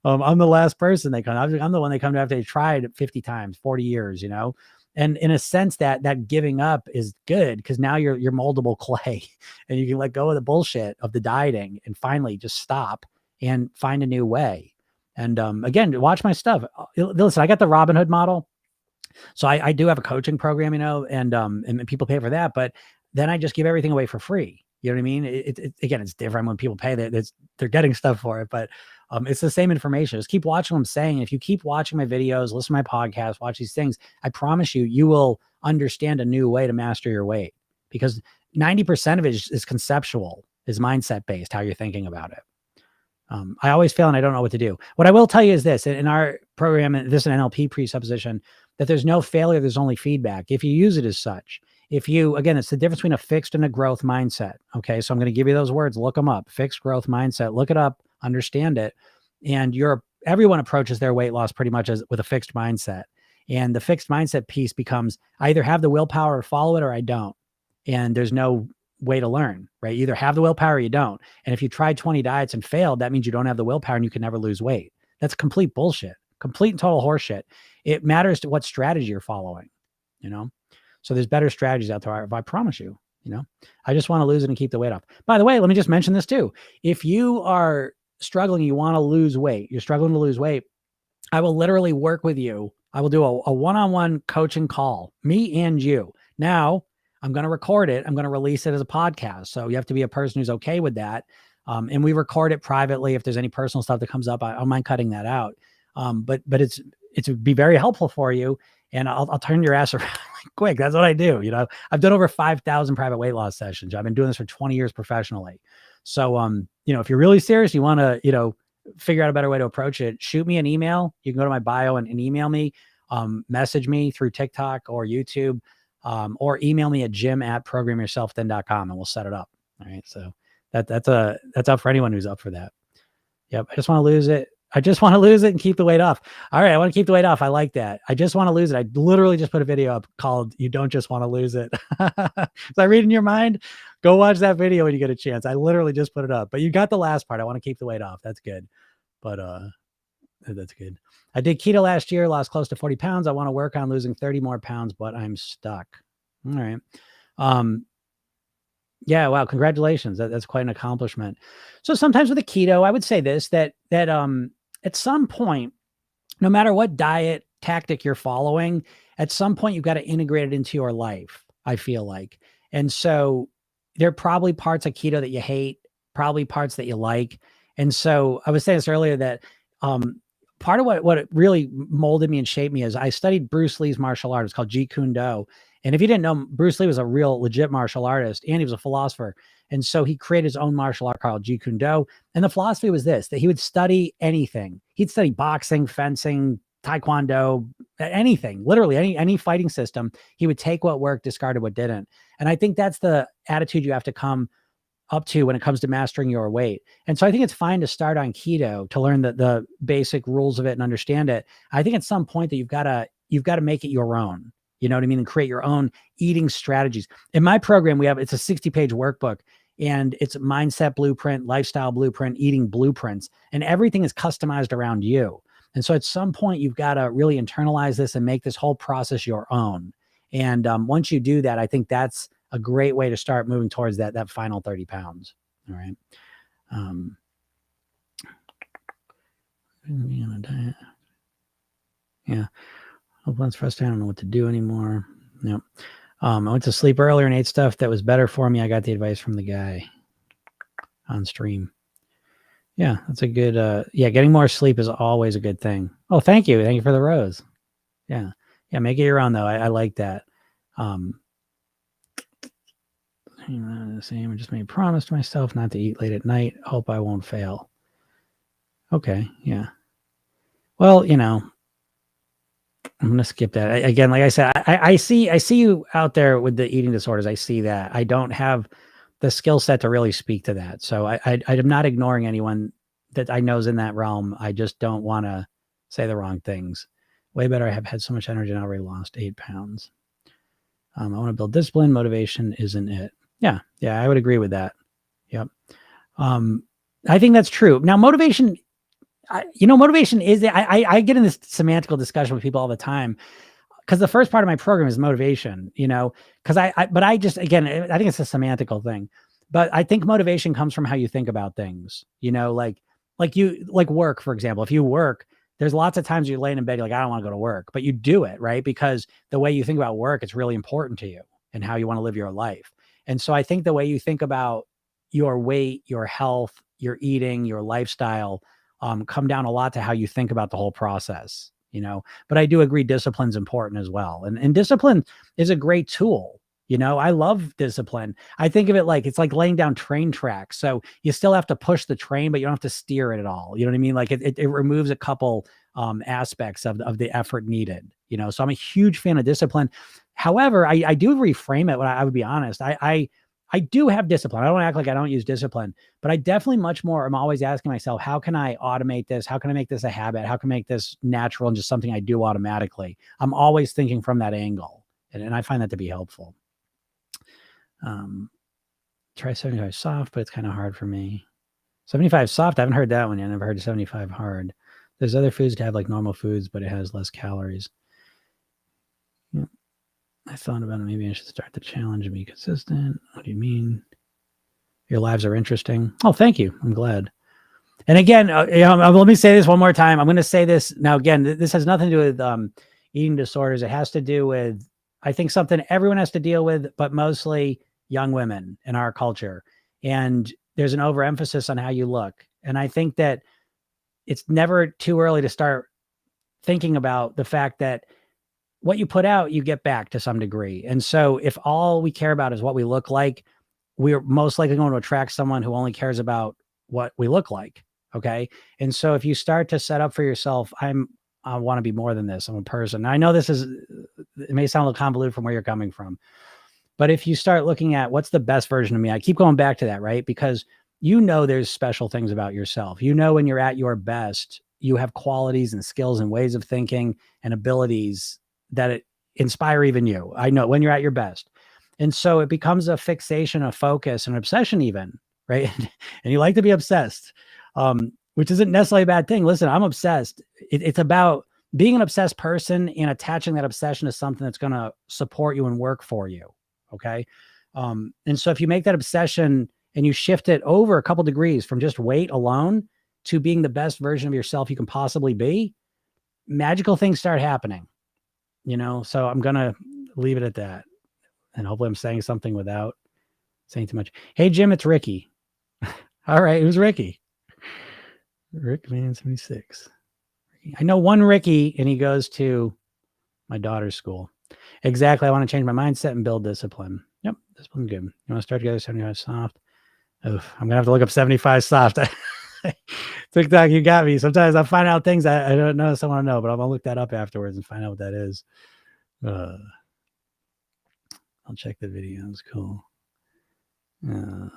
I'm the last person they come. I'm the one they come to after they tried it 50 times, 40 years, And in a sense that giving up is good, because now you're moldable clay and you can let go of the bullshit of the dieting and finally just stop and find a new way. And again, watch my stuff. Listen, I got the Robin Hood model. So I do have a coaching program, and people pay for that, but then I just give everything away for free. You know what I mean? Again, it's different when people pay. They're getting stuff for it, but it's the same information. Just keep watching what I'm saying. If you keep watching my videos, listen to my podcast, watch these things, I promise you will understand a new way to master your weight, because 90% of it is conceptual, is mindset based, how you're thinking about it. I always fail and I don't know what to do. What I will tell you is this: in our program, and this is an NLP presupposition, that there's no failure, there's only feedback. If you use it as such, again, it's the difference between a fixed and a growth mindset. Okay. So I'm going to give you those words, look them up: fixed, growth, mindset, look it up, understand it. And everyone approaches their weight loss pretty much with a fixed mindset. And the fixed mindset piece becomes, I either have the willpower to follow it or I don't. And there's no way to learn, right? You either have the willpower or you don't. And if you tried 20 diets and failed, that means you don't have the willpower and you can never lose weight. That's complete bullshit, complete and total horseshit. It matters to what strategy you're following, So there's better strategies out there, I promise you, I just want to lose it and keep the weight off. By the way, let me just mention this too. If you are struggling, you want to lose weight, you're struggling to lose weight, I will literally work with you. I will do a one-on-one coaching call, me and you. Now, I'm going to record it. I'm going to release it as a podcast. So you have to be a person who's okay with that. And we record it privately. If there's any personal stuff that comes up, I don't mind cutting that out. But it's would be very helpful for you. And I'll turn your ass around quick. That's what I do. I've done over 5,000 private weight loss sessions. I've been doing this for 20 years professionally. So, if you're really serious, you want to, figure out a better way to approach it, shoot me an email. You can go to my bio and email me, message me through TikTok or YouTube. Or email me at jim@programyourselfthin.com and we'll set it up. All right. So that's up for anyone who's up for that. Yep. I just want to lose it. And keep the weight off. All right. I want to keep the weight off. I like that. I just want to lose it. I literally just put a video up called "You Don't Just Want to Lose It." Is I reading your mind? Go watch that video when you get a chance. I literally just put it up, but you got the last part. I want to keep the weight off. That's good. But, that's good. I did keto last year, lost close to 40 pounds. I want to work on losing 30 more pounds, but I'm stuck. All right. Yeah. Wow. Congratulations. That's quite an accomplishment. So sometimes with the keto, I would say this, that at some point, no matter what diet tactic you're following, at some point, you've got to integrate it into your life, I feel like. And so there are probably parts of keto that you hate, probably parts that you like. And so I was saying this earlier that, part of what really molded me and shaped me is I studied Bruce Lee's martial art. It's called Jeet Kune Do. And if you didn't know, Bruce Lee was a real legit martial artist and he was a philosopher. And so he created his own martial art called Jeet Kune Do. And the philosophy was this, that he would study anything. He'd study boxing, fencing, taekwondo, anything, literally any fighting system. He would take what worked, discarded what didn't. And I think that's the attitude you have to come up to when it comes to mastering your weight. And so I think it's fine to start on keto to learn the basic rules of it and understand it. I think at some point that you've got to make it your own, you know what I mean? And create your own eating strategies. In my program, it's a 60-page workbook and it's mindset blueprint, lifestyle blueprint, eating blueprints, and everything is customized around you. And so at some point you've got to really internalize this and make this whole process your own. And once you do that, I think that's a great way to start moving towards that final 30 pounds. All right. Be on a diet. Yeah. Hope that's frustrating. I don't know what to do anymore. Nope. I went to sleep earlier and ate stuff that was better for me. I got the advice from the guy on stream. Yeah, that's a good, getting more sleep is always a good thing. Oh, thank you. Thank you for the rose. Yeah. Yeah. Make it your own though. I like that. The same. I just made a promise to myself not to eat late at night. Hope I won't fail. Okay. Yeah. Well, I'm going to skip that. Again, like I said, I see you out there with the eating disorders. I see that. I don't have the skill set to really speak to that. So I'm not ignoring anyone that I know is in that realm. I just don't want to say the wrong things. Way better. I have had so much energy and I already lost 8 pounds. I want to build discipline. Motivation isn't it. Yeah. I would agree with that. Yep. I think that's true. Now, motivation, motivation is, I get in this semantical discussion with people all the time because the first part of my program is motivation, because but I just, again, I think it's a semantical thing, but I think motivation comes from how you think about things, like work, for example. If you work, there's lots of times you're laying in bed, you're like, I don't want to go to work, but you do it, right? Because the way you think about work, it's really important to you and how you want to live your life. And so I think the way you think about your weight, your health, your eating, your lifestyle, come down a lot to how you think about the whole process, but I do agree discipline's important as well. And discipline is a great tool. I love discipline. I think of it like, it's like laying down train tracks. So you still have to push the train, but you don't have to steer it at all. You know what I mean? Like it removes a couple aspects of the effort needed, so I'm a huge fan of discipline. However, I do reframe it when I would be honest. I do have discipline. I don't act like I don't use discipline, but I definitely I'm always asking myself, how can I automate this? How can I make this a habit? How can I make this natural and just something I do automatically? I'm always thinking from that angle, and I find that to be helpful. Try 75 soft, but it's kind of hard for me. 75 soft, I haven't heard that one yet. I never heard of 75 hard. There's other foods to have like normal foods, but it has less calories. Yeah. I thought about it. Maybe I should start the challenge and be consistent. What do you mean? Your lives are interesting. Oh, thank you. I'm glad. And again, let me say this one more time. I'm going to say this now. Again, this has nothing to do with eating disorders. It has to do with, I think, something everyone has to deal with, but mostly young women in our culture. And there's an overemphasis on how you look. And I think that it's never too early to start thinking about the fact that what you put out, you get back to some degree. And so if all we care about is what we look like, we're most likely going to attract someone who only cares about what we look like. Okay. And so if you start to set up for yourself, I want to be more than this. I'm a person. Now, I know it may sound a little convoluted from where you're coming from, but if you start looking at what's the best version of me, I keep going back to that, right? Because there's special things about yourself. When you're at your best, you have qualities and skills and ways of thinking and abilities that inspire even you. I know when you're at your best. And so it becomes a fixation, a focus, an obsession even, right? And you like to be obsessed, which isn't necessarily a bad thing. Listen, I'm obsessed. It's about being an obsessed person and attaching that obsession to something that's going to support you and work for you. Okay. And so if you make that obsession and you shift it over a couple degrees from just weight alone to being the best version of yourself you can possibly be, magical things start happening, so I'm going to leave it at that. And hopefully I'm saying something without saying too much. Hey, Jim, it's Ricky. All right. Who's Ricky? Rick Man 76. I know one Ricky, and he goes to my daughter's school. Exactly. I want to change my mindset and build discipline. Yep. Discipline good. You want to start together 75 soft? Oof, I'm going to have to look up 75 soft. TikTok, you got me. Sometimes I find out things I don't know someone to know, but I'm going to look that up afterwards and find out what that is. I'll check the videos. Cool. All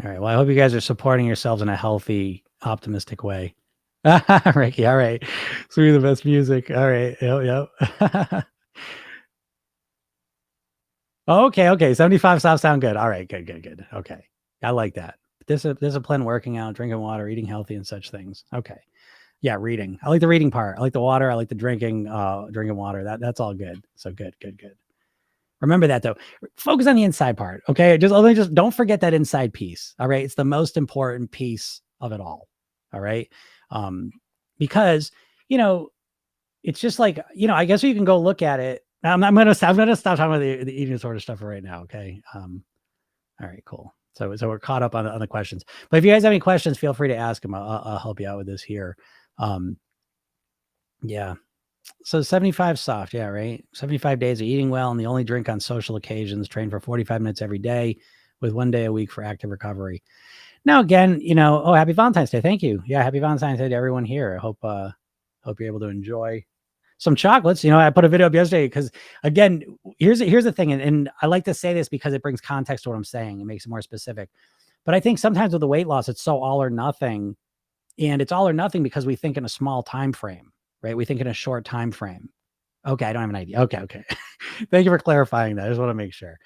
right. Well, I hope you guys are supporting yourselves in a healthy, optimistic way. Ricky. All right. Sweet, the best music. All right. Yep. Okay. 75 soft sound good. All right. Good. Okay. I like that. Discipline, working out, drinking water, eating healthy, and such things. Okay. Yeah. Reading. I like the reading part. I like the water. I like the drinking water. That's all good. So good. Remember that though. Focus on the inside part. Okay. Just don't forget that inside piece. All right. It's the most important piece of it all. All right. Because, it's just like, I guess you can go look at it. I'm going to stop talking about the eating disorder stuff right now. Okay. All right, cool. So we're caught up on the questions, but if you guys have any questions, feel free to ask them. I'll help you out with this here. Yeah. So 75 soft. Yeah. Right. 75 days of eating well and the only drink on social occasions, train for 45 minutes every day with 1 day a week for active recovery. Now, again, happy Valentine's Day. Thank you. Yeah. Happy Valentine's Day to everyone here. I hope you're able to enjoy some chocolates. I put a video up yesterday because, again, here's the thing. And I like to say this because it brings context to what I'm saying. It makes it more specific. But I think sometimes with the weight loss, it's so all or nothing. And it's all or nothing because we think in a small time frame, right? We think in a short time frame. Okay. I don't have an idea. Okay. Thank you for clarifying that. I just want to make sure.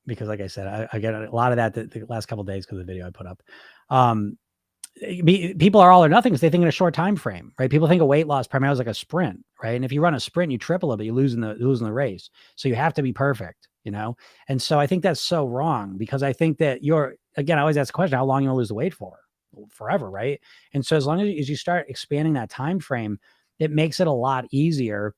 Because like I said, I get a lot of that the last couple of days because of the video I put up. People are all or nothing because they think in a short time frame, right? People think of weight loss primarily as like a sprint, right? And if you run a sprint, you trip a little bit, you're losing the race. So you have to be perfect. you know? And so I think that's so wrong because I think that again, I always ask the question, how long you want to lose the weight for? Forever, right? And so as long as you start expanding that time frame, it makes it a lot easier.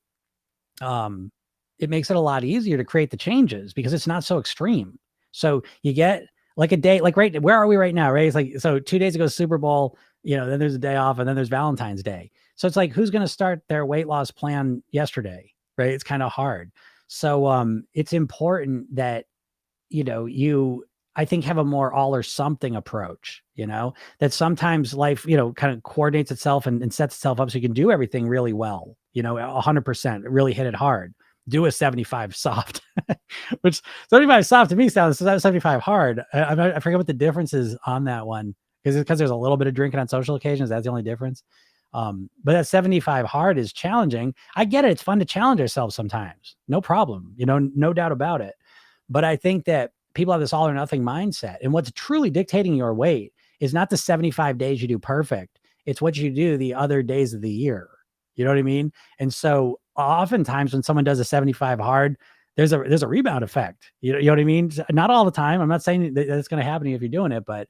It makes it a lot easier to create the changes because it's not so extreme. So you get like a day, like where are we right now? Right. It's like, so 2 days ago, Super Bowl, then there's a day off and then there's Valentine's Day. So it's like, who's going to start their weight loss plan yesterday? Right. It's kind of hard. So, it's important that, I think have a more all or something approach, that sometimes life, kind of coordinates itself and sets itself up so you can do everything really well, 100%, really hit it hard. Do a 75 soft, which 75 soft to me sounds 75 hard. I forget what the difference is on that one because there's a little bit of drinking on social occasions. That's the only difference. But that 75 hard is challenging. I get it. It's fun to challenge ourselves sometimes. No problem. No doubt about it. But I think that people have this all or nothing mindset. And what's truly dictating your weight is not the 75 days you do perfect. It's what you do the other days of the year. You know what I mean? And so oftentimes when someone does a 75 hard, there's a rebound effect. You know what I mean? Not all the time. I'm not saying that it's going to happen if you're doing it, but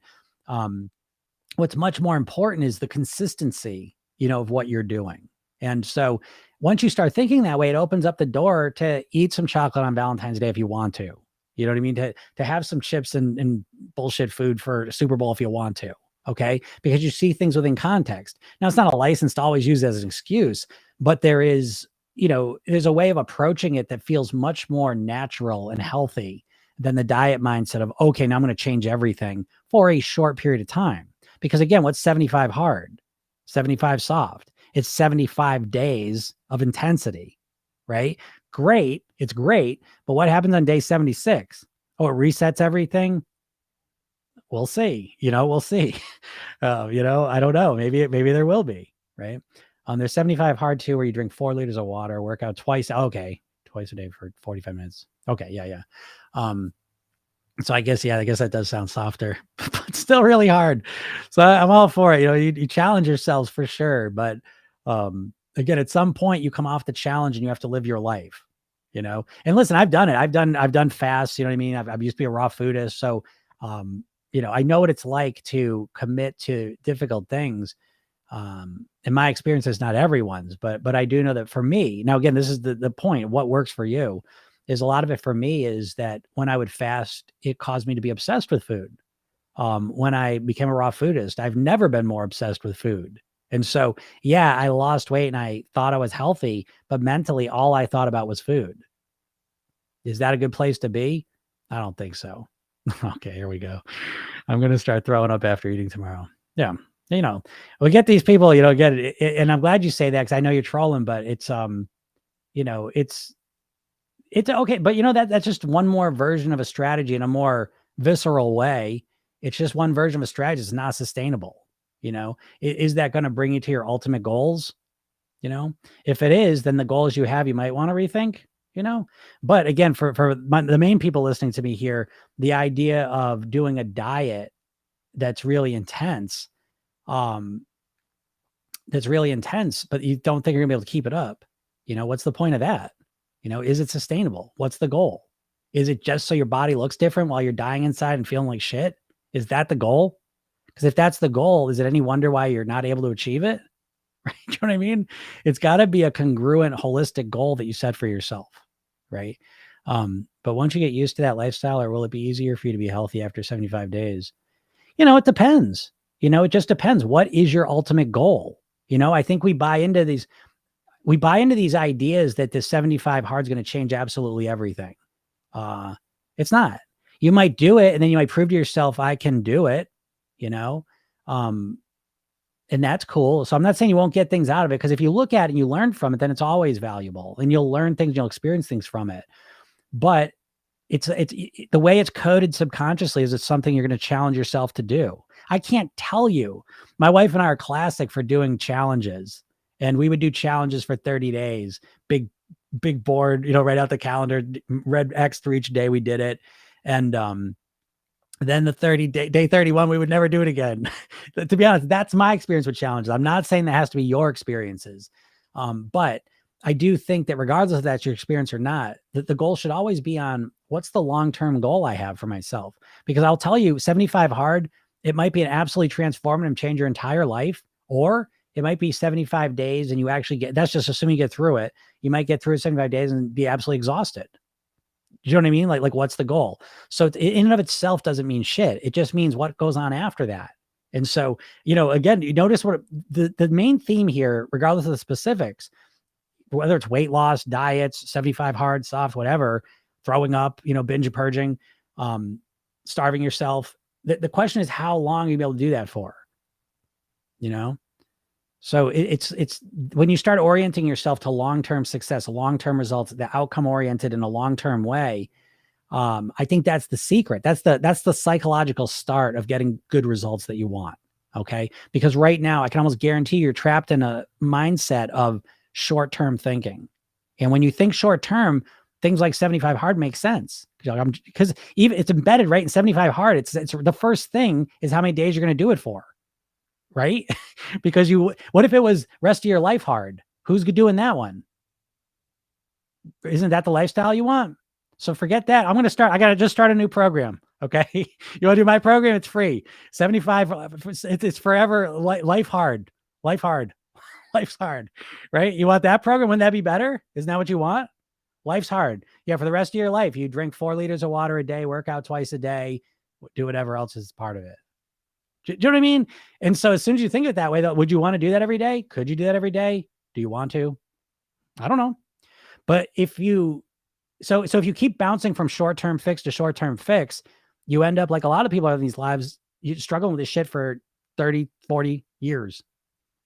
what's much more important is the consistency, of what you're doing. And so once you start thinking that way, it opens up the door to eat some chocolate on Valentine's Day if you want to. You know what I mean? To have some chips and bullshit food for Super Bowl if you want to. Okay. Because you see things within context. Now, it's not a license to always use as an excuse, but there's a way of approaching it that feels much more natural and healthy than the diet mindset of, okay, now I'm going to change everything for a short period of time. Because again, what's 75 hard? 75 soft. It's 75 days of intensity, right? Great. It's great. But what happens on day 76? Oh, it resets everything. We'll see, we'll see. I don't know. Maybe there will be, right? There's 75 hard too, where you drink 4 liters of water, work out twice. Okay. Twice a day for 45 minutes. Okay. Yeah. So I guess that does sound softer, but still really hard. So I'm all for it. You challenge yourselves for sure. But, again, at some point you come off the challenge and you have to live your life, and listen, I've done it. I've done fasts, you know what I mean? I've used to be a raw foodist. So, I know what it's like to commit to difficult things. In my experience, it's not everyone's, but I do know that for me, now, again, this is the point. What works for you is a lot of it for me is that when I would fast, it caused me to be obsessed with food. When I became a raw foodist, I've never been more obsessed with food. And so, yeah, I lost weight and I thought I was healthy, but mentally all I thought about was food. Is that a good place to be? I don't think so. Okay, here we go. I'm going to start throwing up after eating tomorrow. Yeah. We get these people, get it. And I'm glad you say that because I know you're trolling, but it's okay. But that's just one more version of a strategy in a more visceral way. It's just one version of a strategy. It's not sustainable. Is that going to bring you to your ultimate goals? If it is, then the goals you have, you might want to rethink, but again, for the main people listening to me here, the idea of doing a diet that's really intense, but you don't think you're gonna be able to keep it up. What's the point of that? Is it sustainable? What's the goal? Is it just so your body looks different while you're dying inside and feeling like shit? Is that the goal? Because if that's the goal, is it any wonder why you're not able to achieve it? Right? You know what I mean? It's got to be a congruent, holistic goal that you set for yourself, right? But once you get used to that lifestyle, or will it be easier for you to be healthy after 75 days? It depends. It just depends. What is your ultimate goal? I think we buy into these ideas that the 75 hard is going to change absolutely everything. It's not. You might do it and then you might prove to yourself, I can do it, and that's cool. So I'm not saying you won't get things out of it, because if you look at it and you learn from it, then it's always valuable and you'll learn things, you'll experience things from it. But it's the way it's coded subconsciously is it's something you're going to challenge yourself to do. I can't tell you. My wife and I are classic for doing challenges, and we would do challenges for 30 days, big board, right out the calendar, red X for each day we did it. And, then the day 31, we would never do it again. To be honest, that's my experience with challenges. I'm not saying that has to be your experiences. But I do think that regardless if that's your experience or not, that the goal should always be on what's the long-term goal I have for myself? Because I'll tell you, 75 hard, it might be an absolutely transformative, change your entire life, or it might be 75 days and you actually get, that's just assuming you get through it. You might get through 75 days and be absolutely exhausted. You know what I mean? Like what's the goal? So in and of itself doesn't mean shit. It just means what goes on after that. And so, again, you notice what the main theme here, regardless of the specifics, whether it's weight loss, diets, 75 hard, soft, whatever, throwing up, binge purging, starving yourself. The question is, how long are you able to do that for? So it's when you start orienting yourself to long-term success, long-term results, the outcome oriented in a long-term way. I think that's the secret. That's the psychological start of getting good results that you want. Okay. Because right now I can almost guarantee you're trapped in a mindset of short-term thinking. And when you think short-term, things like 75 hard make sense. Because even it's embedded right in 75 hard. It's the first thing is how many days you're going to do it for. Right? Because what if it was rest of your life hard? Who's doing that one? Isn't that the lifestyle you want? So forget that. I got to just start a new program. Okay. You want to do my program? It's free. 75. It's forever. Life hard. Life's hard. Right? You want that program? Wouldn't that be better? Isn't that what you want? Life's hard. Yeah. For the rest of your life, you drink 4 liters of water a day, work out twice a day, do whatever else is part of it. Do you know what I mean? And so as soon as you think of it that way, would you want to do that every day? Could you do that every day? Do you want to? I don't know. But if you keep bouncing from short-term fix to short-term fix, you end up like a lot of people have in these lives, you struggling with this shit for 30, 40 years.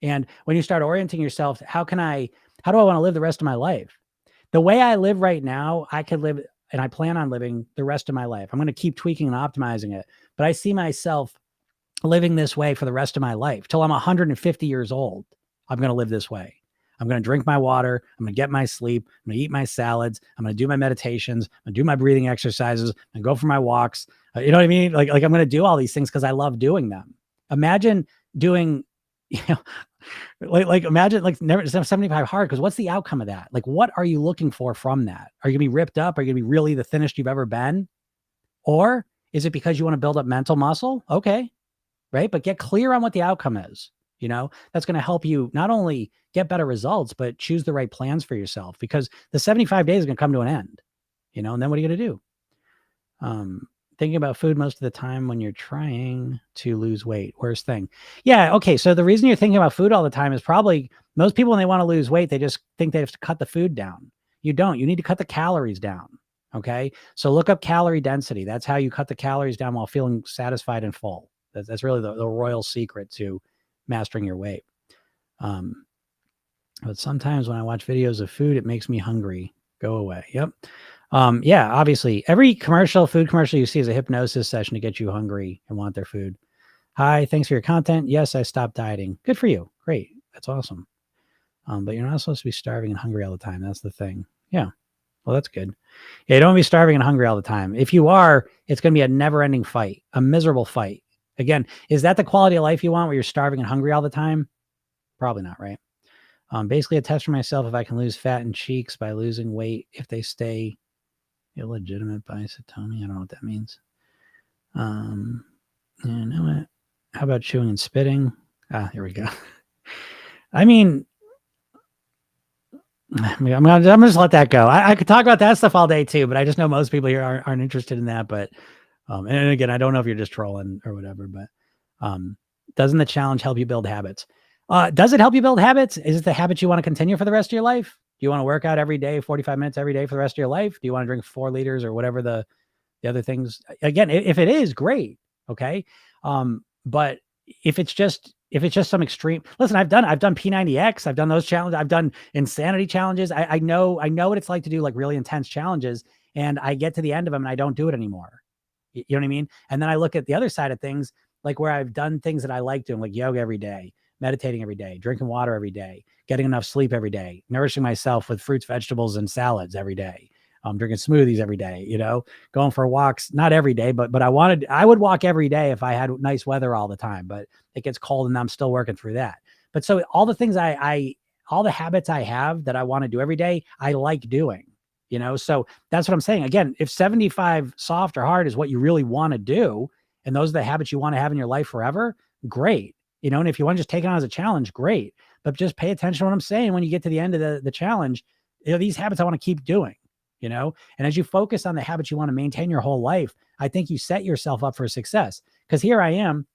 And when you start orienting yourself, how do I want to live the rest of my life? The way I live right now, I could live, and I plan on living the rest of my life. I'm going to keep tweaking and optimizing it. But I see myself living this way for the rest of my life till I'm 150 years old. I'm going to live this way. I'm going to drink my water. I'm going to get my sleep. I'm going to eat my salads. I'm going to do my meditations. I'm going to do my breathing exercises and go for my walks. You know what I mean? Like I'm going to do all these things because I love doing them. Imagine doing, imagine never 75 hard. Because what's the outcome of that? Like, what are you looking for from that? Are you going to be ripped up? Are you going to be really the thinnest you've ever been? Or is it because you want to build up mental muscle? Okay. Right. But get clear on what the outcome is. That's going to help you not only get better results, but choose the right plans for yourself, because the 75 days is going to come to an end, and then what are you going to do? Thinking about food most of the time when you're trying to lose weight. Worst thing. Yeah. Okay. So the reason you're thinking about food all the time is probably most people, when they want to lose weight, they just think they have to cut the food down. You don't. You need to cut the calories down. Okay. So look up calorie density. That's how you cut the calories down while feeling satisfied and full. That's really the royal secret to mastering your weight. But sometimes when I watch videos of food, it makes me hungry. Go away. Yep. Yeah, obviously every food commercial you see is a hypnosis session to get you hungry and want their food. Hi, thanks for your content. Yes, I stopped dieting. Good for you. Great. That's awesome. But you're not supposed to be starving and hungry all the time. That's the thing. Yeah. Well, that's good. Yeah, you don't be starving and hungry all the time. If you are, it's going to be a never-ending fight, a miserable fight. Again, is that the quality of life you want where you're starving and hungry all the time? Probably not, right? Basically a test for myself if I can lose fat and cheeks by losing weight if they stay illegitimate bisotomy. I don't know what that means. You know what? How about chewing and spitting? Here we go. I mean, I'm gonna just let that go. I could talk about that stuff all day too, but I just know most people here aren't interested in that. But and again, I don't know if you're just trolling or whatever, but doesn't the challenge help you build habits? Does it help you build habits? Is it the habit you want to continue for the rest of your life? Do you want to work out every day, 45 minutes every day for the rest of your life? Do you want to drink 4 liters or whatever the other things? Again, if it is, great. Okay. But if it's just some extreme, listen, I've done P90X. I've done those challenges. I've done insanity challenges. I know what it's like to do like really intense challenges, and I get to the end of them and I don't do it anymore. You know what I mean? And then I look at the other side of things, like where I've done things that I like doing, like yoga every day, meditating every day, drinking water every day, getting enough sleep every day, nourishing myself with fruits, vegetables, and salads every day. Drinking smoothies every day, going for walks, not every day, but I would walk every day if I had nice weather all the time, but it gets cold and I'm still working through that. But so all the things all the habits I have that I want to do every day, I like doing. So that's what I'm saying. Again, if 75 soft or hard is what you really want to do, and those are the habits you want to have in your life forever, great. And if you want to just take it on as a challenge, great. But just pay attention to what I'm saying when you get to the end of the challenge. These habits I want to keep doing, and as you focus on the habits you want to maintain your whole life, I think you set yourself up for success. Because here I am,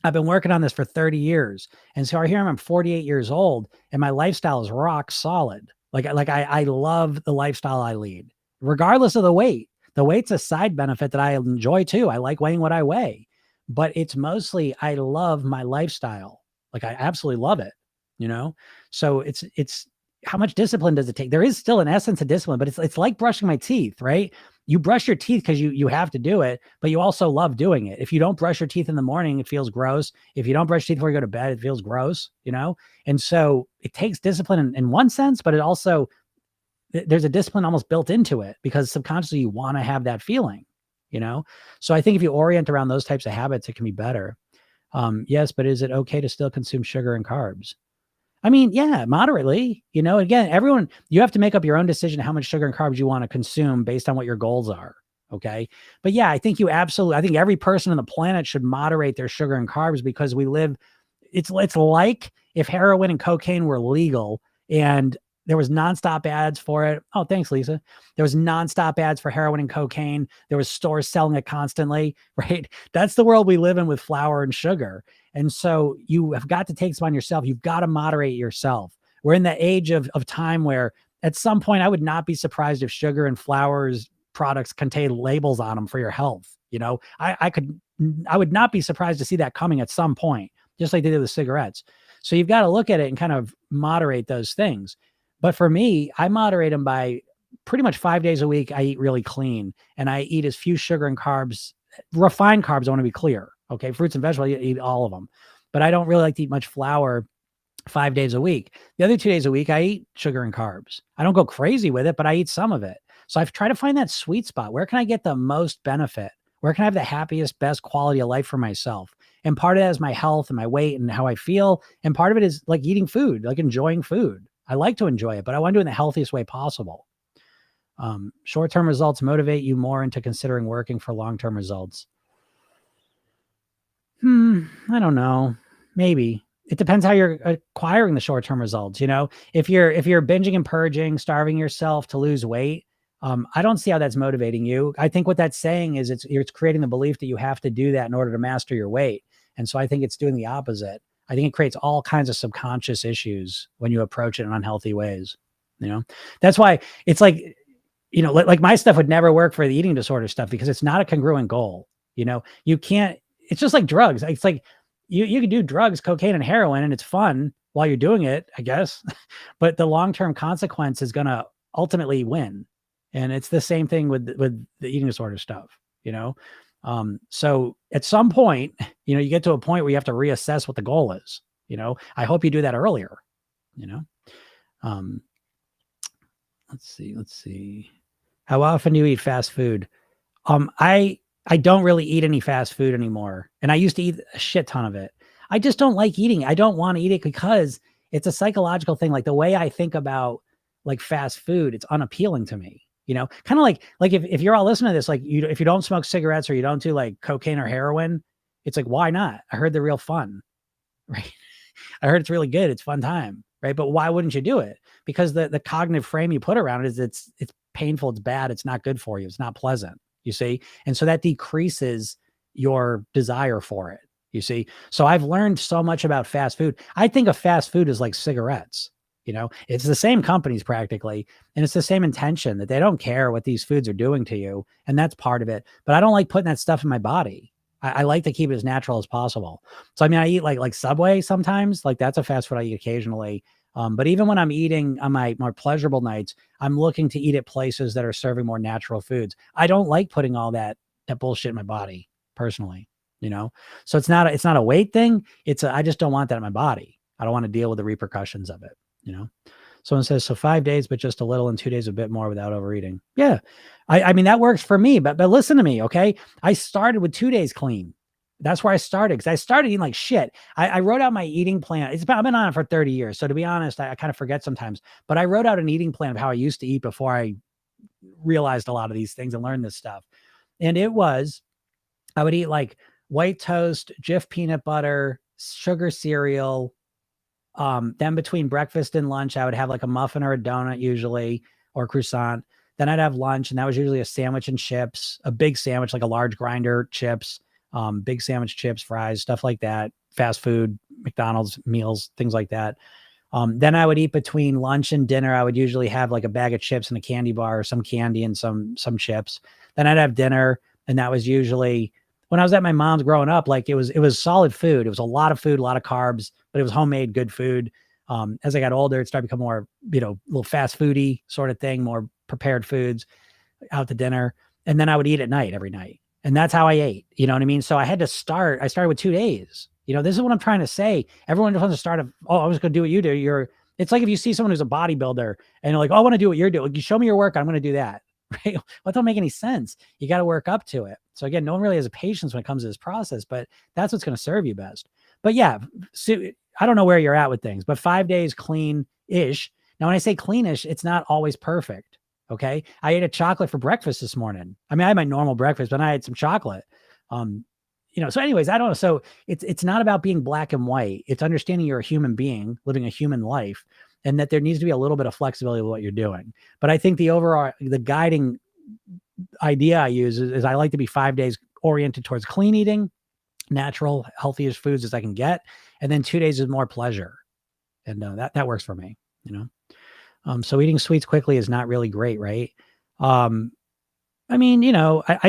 I've been working on this for 30 years. And so here I'm 48 years old and my lifestyle is rock solid. I love the lifestyle I lead, regardless of the weight. The weight's a side benefit that I enjoy too. I like weighing what I weigh, but it's mostly, I love my lifestyle. I absolutely love it, So it's how much discipline does it take? There is still an essence of discipline, but it's like brushing my teeth, right? You brush your teeth because you have to do it, but you also love doing it. If you don't brush your teeth in the morning, it feels gross. If you don't brush your teeth before you go to bed, it feels gross, And so it takes discipline in one sense, but it also, there's a discipline almost built into it because subconsciously you want to have that feeling, So I think if you orient around those types of habits, it can be better. Yes, but is it okay to still consume sugar and carbs? I mean, yeah, moderately, again, you have to make up your own decision how much sugar and carbs you want to consume based on what your goals are. Okay. But yeah, I think I think every person on the planet should moderate their sugar and carbs because it's like if heroin and cocaine were legal and there was nonstop ads for it. Oh, thanks, Lisa. There was nonstop ads for heroin and cocaine. There was stores selling it constantly, right? That's the world we live in with flour and sugar. And so you have got to take this on yourself. You've got to moderate yourself. We're in the age of time where at some point I would not be surprised if sugar and flours products contain labels on them for your health. I would not be surprised to see that coming at some point, just like they did with cigarettes. So you've got to look at it and kind of moderate those things. But for me, I moderate them by pretty much 5 days a week. I eat really clean and I eat as few sugar and carbs, refined carbs. I want to be clear. Okay. Fruits and vegetables, I eat all of them, but I don't really like to eat much flour 5 days a week. The other 2 days a week, I eat sugar and carbs. I don't go crazy with it, but I eat some of it. So I've tried to find that sweet spot. Where can I get the most benefit? Where can I have the happiest, best quality of life for myself? And part of that is my health and my weight and how I feel. And part of it is like eating food, like enjoying food. I like to enjoy it, but I want to do it in the healthiest way possible. Short-term results motivate you more into considering working for long-term results. I don't know. Maybe. It depends how you're acquiring the short-term results. If you're binging and purging, starving yourself to lose weight, I don't see how that's motivating you. I think what that's saying is it's creating the belief that you have to do that in order to master your weight. And so I think it's doing the opposite. I think it creates all kinds of subconscious issues when you approach it in unhealthy ways. That's why it's like my stuff would never work for the eating disorder stuff because it's not a congruent goal. You can't, it's just like drugs. It's like you can do drugs, cocaine and heroin, and it's fun while you're doing it, I guess. But the long-term consequence is going to ultimately win. And it's the same thing with the eating disorder stuff, So at some point, you get to a point where you have to reassess what the goal is. I hope you do that earlier, let's see. How often do you eat fast food? I don't really eat any fast food anymore. And I used to eat a shit ton of it. I just don't like eating it. I don't want to eat it because it's a psychological thing. Like the way I think about like fast food, it's unappealing to me. Kind of like if you're all listening to this, like if you don't smoke cigarettes or you don't do like cocaine or heroin, it's like, why not? I heard they're real fun, right? I heard it's really good. It's fun time, right? But why wouldn't you do it? Because the cognitive frame you put around it is it's painful. It's bad. It's not good for you. It's not pleasant, you see? And so that decreases your desire for it, you see? So I've learned so much about fast food. I think of fast food as like cigarettes. It's the same companies practically, and it's the same intention that they don't care what these foods are doing to you. And that's part of it. But I don't like putting that stuff in my body. I like to keep it as natural as possible. So, I mean, I eat like Subway sometimes, like that's a fast food I eat occasionally. But even when I'm eating on my more pleasurable nights, I'm looking to eat at places that are serving more natural foods. I don't like putting all that bullshit in my body personally, So it's not a weight thing. I just don't want that in my body. I don't want to deal with the repercussions of it. Someone says, so 5 days, but just a little, and 2 days a bit more without overeating. Yeah. I mean, that works for me, but listen to me. Okay. I started with 2 days clean. That's where I started. Cause I started eating like shit. I wrote out my eating plan. I've been on it for 30 years. So to be honest, I kind of forget sometimes, but I wrote out an eating plan of how I used to eat before I realized a lot of these things and learned this stuff. And I would eat like white toast, Jif peanut butter, sugar cereal. Then between breakfast and lunch, I would have like a muffin or a donut usually, or croissant. Then I'd have lunch, and that was usually a sandwich and chips, a big sandwich, like a large grinder chips, big sandwich, chips, fries, stuff like that, fast food, McDonald's meals, things like that. Then I would eat between lunch and dinner. I would usually have like a bag of chips and a candy bar, or some candy and some chips. Then I'd have dinner, and that was usually when I was at my mom's growing up. Like it was solid food. It was a lot of food, a lot of carbs, but it was homemade, good food. As I got older, it started to become more, a little fast foody sort of thing, more prepared foods out to dinner. And then I would eat at night every night. And that's how I ate. You know what I mean? So I started with 2 days. This is what I'm trying to say. Everyone just wants to start, I'm just going to do what you do. It's like if you see someone who's a bodybuilder and you're like, oh, I want to do what you're doing. You show me your work, I'm going to do that. Right? Well, that don't make any sense. You got to work up to it. So again, no one really has a patience when it comes to this process, but that's what's going to serve you best. But yeah, so I don't know where you're at with things, but 5 days clean-ish. Now, when I say cleanish, it's not always perfect. Okay. I ate a chocolate for breakfast this morning. I mean, I had my normal breakfast, but I had some chocolate. So anyways, I don't know. So it's not about being black and white. It's understanding you're a human being living a human life, and that there needs to be a little bit of flexibility with what you're doing. But I think the guiding idea I use is I like to be 5 days oriented towards clean eating, natural, healthiest foods as I can get. And then 2 days is more pleasure. And that works for me, So eating sweets quickly is not really great, right? I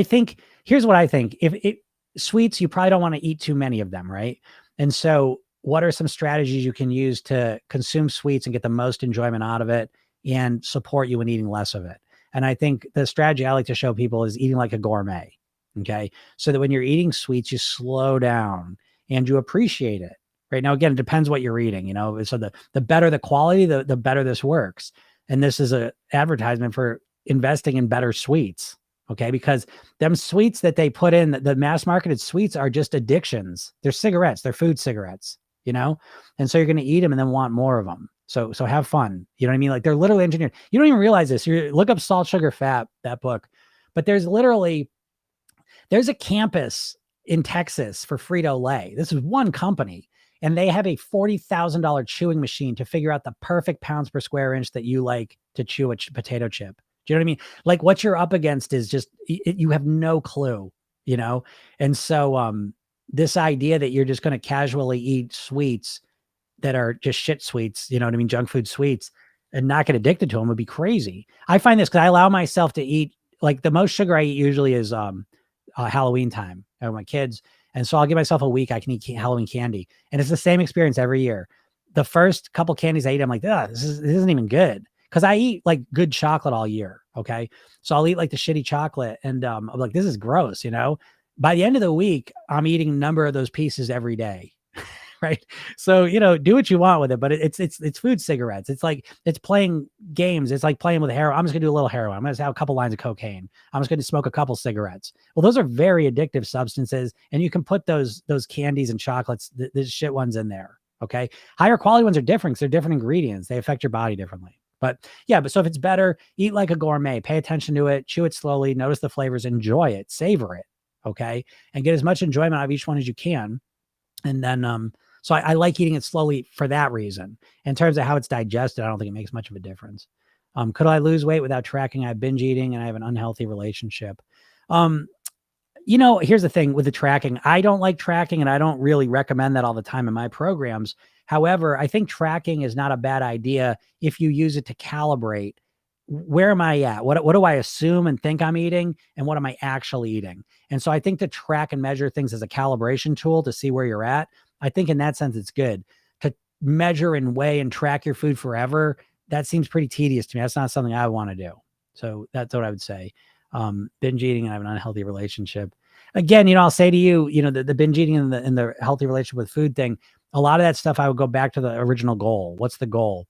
think, here's what I think. If sweets, you probably don't want to eat too many of them, right? And so what are some strategies you can use to consume sweets and get the most enjoyment out of it and support you in eating less of it? And I think the strategy I like to show people is eating like a gourmet. Okay. So that when you're eating sweets, you slow down and you appreciate it. Right now, again, it depends what you're eating, so the better the quality, the better this works. And this is an advertisement for investing in better sweets. Okay. Because them sweets that they put in, the mass marketed sweets, are just addictions. They're cigarettes, they're food cigarettes, and so you're going to eat them and then want more of them. So have fun. You know what I mean? Like they're literally engineered. You don't even realize this. You look up Salt, Sugar, Fat, that book, but there's a campus in Texas for Frito-Lay. This is one company, and they have a $40,000 chewing machine to figure out the perfect pounds per square inch that you like to chew a potato chip. Do you know what I mean? Like what you're up against is just, you have no clue, And so this idea that you're just going to casually eat sweets that are just shit sweets, junk food sweets, and not get addicted to them would be crazy. I find this because I allow myself to eat, like the most sugar I eat usually is Halloween time with my kids. And so I'll give myself a week. I can eat Halloween candy. And it's the same experience every year. The first couple candies I eat, I'm like, this isn't even good. Cause I eat like good chocolate all year. Okay. So I'll eat like the shitty chocolate and I'm like, this is gross. By the end of the week, I'm eating a number of those pieces every day. Right. So, do what you want with it, but it's food cigarettes. It's like, it's playing games. It's like playing with heroin. I'm just gonna do a little heroin. I'm going to have a couple lines of cocaine. I'm just going to smoke a couple cigarettes. Well, those are very addictive substances, and you can put those candies and chocolates, the shit ones in there. Okay. Higher quality ones are different because they're different ingredients. They affect your body differently. But yeah, so if it's better, eat like a gourmet, pay attention to it, chew it slowly, notice the flavors, enjoy it, savor it. Okay. And get as much enjoyment out of each one as you can. And then, so I like eating it slowly for that reason. In terms of how it's digested, I don't think it makes much of a difference. Could I lose weight without tracking? I have binge eating and I have an unhealthy relationship. Here's the thing with the tracking. I don't like tracking, and I don't really recommend that all the time in my programs. However, I think tracking is not a bad idea if you use it to calibrate. Where am I at? What do I assume and think I'm eating? And what am I actually eating? And so I think to track and measure things as a calibration tool to see where you're at, I think in that sense, it's good. To measure and weigh and track your food forever, that seems pretty tedious to me. That's not something I want to do. So that's what I would say. Binge eating and I have an unhealthy relationship. Again, I'll say to you, the binge eating and the healthy relationship with food thing, a lot of that stuff, I would go back to the original goal. What's the goal?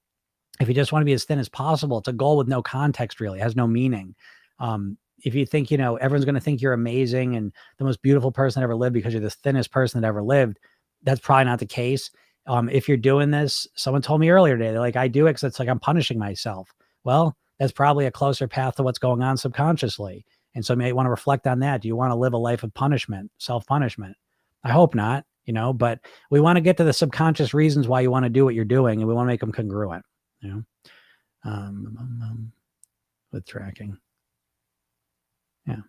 If you just want to be as thin as possible, it's a goal with no context, really. It has no meaning. If you think, everyone's going to think you're amazing and the most beautiful person that ever lived because you're the thinnest person that ever lived, that's probably not the case. If you're doing this, someone told me earlier today, they're like, I do it because it's like I'm punishing myself. Well, that's probably a closer path to what's going on subconsciously. And so you may want to reflect on that. Do you want to live a life of punishment, self-punishment? I hope not, but we want to get to the subconscious reasons why you want to do what you're doing, and we want to make them congruent, with tracking. Yeah.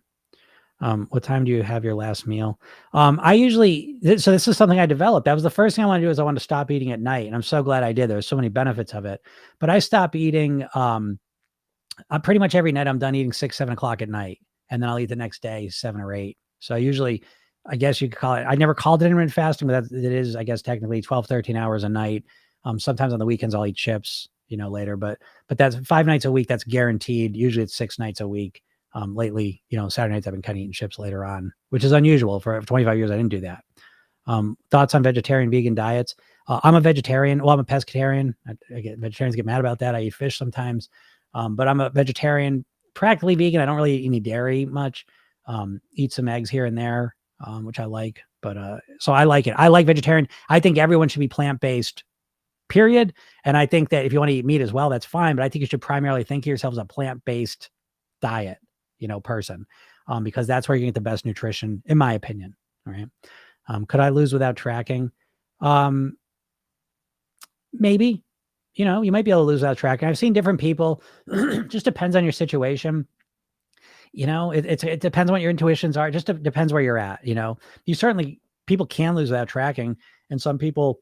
What time do you have your last meal? I usually, so this is something I developed. That was the first thing I wanted to do, is I wanted to stop eating at night. And I'm so glad I did. There's so many benefits of it, but I stopped eating, pretty much every night. I'm done eating 6, 7 o'clock at night. And then I'll eat the next day, 7 or 8. So I guess you could call it, I never called it intermittent fasting, but it is, I guess, technically 12, 13 hours a night. Sometimes on the weekends I'll eat chips, later, but that's 5 nights a week. That's guaranteed. Usually it's 6 nights a week. Lately, Saturday nights I've been kind of eating chips later on, which is unusual. For 25 years, I didn't do that. Thoughts on vegetarian, vegan diets? I'm a vegetarian. Well, I'm a pescatarian. Vegetarians get mad about that. I eat fish sometimes. But I'm a vegetarian, practically vegan. I don't really eat any dairy much. Eat some eggs here and there, which I like. But so I like it. I like vegetarian. I think everyone should be plant-based, period. And I think that if you want to eat meat as well, that's fine. But I think you should primarily think of yourself as a plant-based diet, person, because that's where you get the best nutrition, in my opinion. All right. Could I lose without tracking? Maybe. You might be able to lose without tracking. I've seen different people. Just depends on your situation. It depends on what your intuitions are. It just depends where you're at. People can lose without tracking, and some people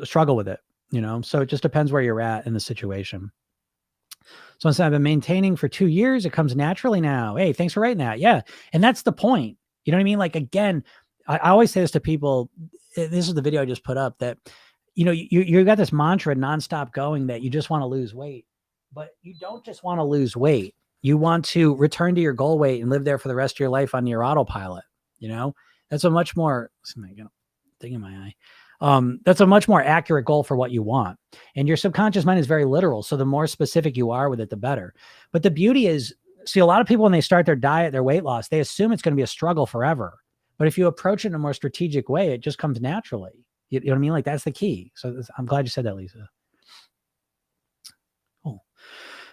struggle with it. So it just depends where you're at in the situation. So I've been maintaining for 2 years. It comes naturally now. Hey, thanks for writing that. Yeah, and that's the point. You know what I mean? Like, again, I always say this to people. This is the video I just put up, that you got this mantra nonstop going that you just want to lose weight, but you don't just want to lose weight. You want to return to your goal weight and live there for the rest of your life on your autopilot. That's a much more, thing in my eye. That's a much more accurate goal for what you want. And your subconscious mind is very literal. So the more specific you are with it, the better. But the beauty is, see, a lot of people, when they start their diet, their weight loss, they assume it's going to be a struggle forever. But if you approach it in a more strategic way, it just comes naturally. You know what I mean? Like, that's the key. So I'm glad you said that, Lisa. Cool.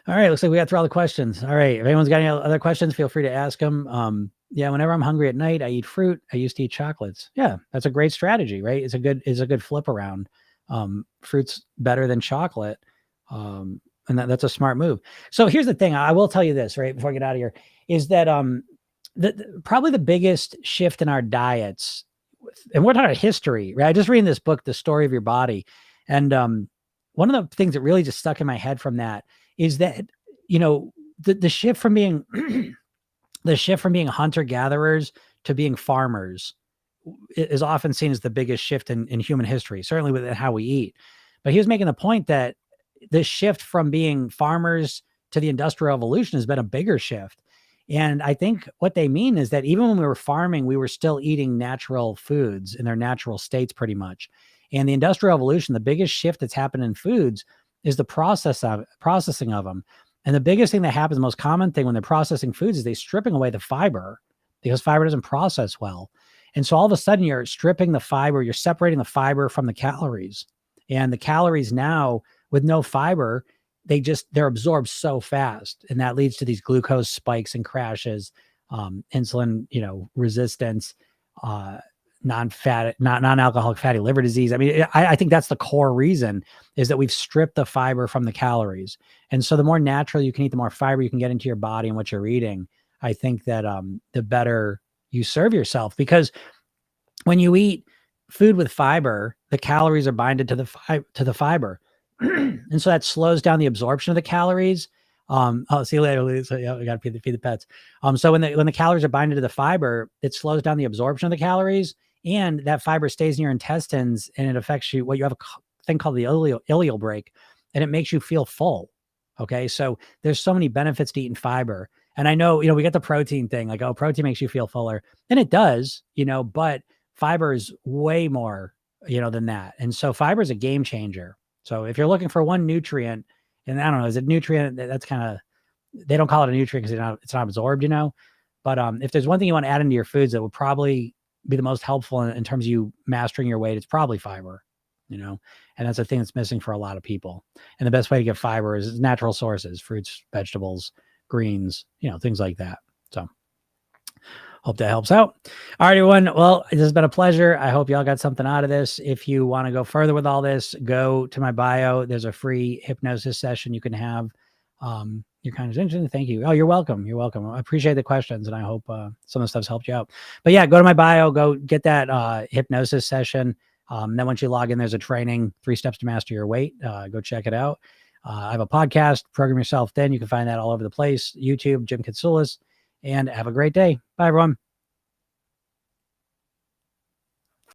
All right. Looks like we got through all the questions. All right. If anyone's got any other questions, feel free to ask them. Yeah. Whenever I'm hungry at night, I eat fruit. I used to eat chocolates. Yeah. That's a great strategy, right? It's a good flip around. Fruit's better than chocolate. And that's a smart move. So here's the thing. I will tell you this, right, before I get out of here, is that, probably the biggest shift in our diets, and we're talking about history, right? I just reading this book, The Story of Your Body. And one of the things that really just stuck in my head from that is that, the shift from being hunter-gatherers to being farmers is often seen as the biggest shift in human history, certainly with how we eat. But he was making the point that the shift from being farmers to the Industrial Revolution has been a bigger shift. And I think what they mean is that even when we were farming, we were still eating natural foods in their natural states pretty much. And the Industrial Revolution, the biggest shift that's happened in foods is the processing of them. And the biggest thing that happens, the most common thing when they're processing foods, is they're stripping away the fiber, because fiber doesn't process well. And so all of a sudden you're stripping the fiber, you're separating the fiber from the calories. And the calories now, with no fiber, they're absorbed so fast. And that leads to these glucose spikes and crashes, insulin, resistance, non-alcoholic fatty liver disease. I mean, I think that's the core reason, is that we've stripped the fiber from the calories. And so the more natural you can eat, the more fiber you can get into your body and what you're eating. I think that the better you serve yourself, because when you eat food with fiber, the calories are binded to the fiber. And so that slows down the absorption of the calories. See you later, Lisa. Yeah, we got to feed the pets. So when the calories are binded to the fiber, it slows down the absorption of the calories, and that fiber stays in your intestines, and it affects you. You have a thing called the ileal brake, and it makes you feel full. Okay. So there's so many benefits to eating fiber. And I know, we get the protein thing, like, oh, protein makes you feel fuller, and it does, but fiber is way more, than that. And so fiber is a game changer. So if you're looking for one nutrient, and I don't know, is it nutrient? That's kind of, they don't call it a nutrient because it's not absorbed, But if there's one thing you want to add into your foods that would probably be the most helpful in terms of you mastering your weight, it's probably fiber. and that's a thing that's missing for a lot of people. And the best way to get fiber is natural sources, fruits, vegetables, greens, things like that. So hope that helps out. All right, everyone. Well, this has been a pleasure. I hope y'all got something out of this. If you want to go further with all this, go to my bio. There's a free hypnosis session you can have. You're kind of interested. Thank you. Oh, you're welcome. You're welcome. I appreciate the questions, and I hope some of the stuff's helped you out. But yeah, go to my bio. Go get that hypnosis session. Then once you log in, there's a training, 3 Steps to Master Your Weight. Go check it out. I have a podcast, Program Yourself Thin. You can find that all over the place. YouTube, Jim Katsoulis. And have a great day. Bye, everyone.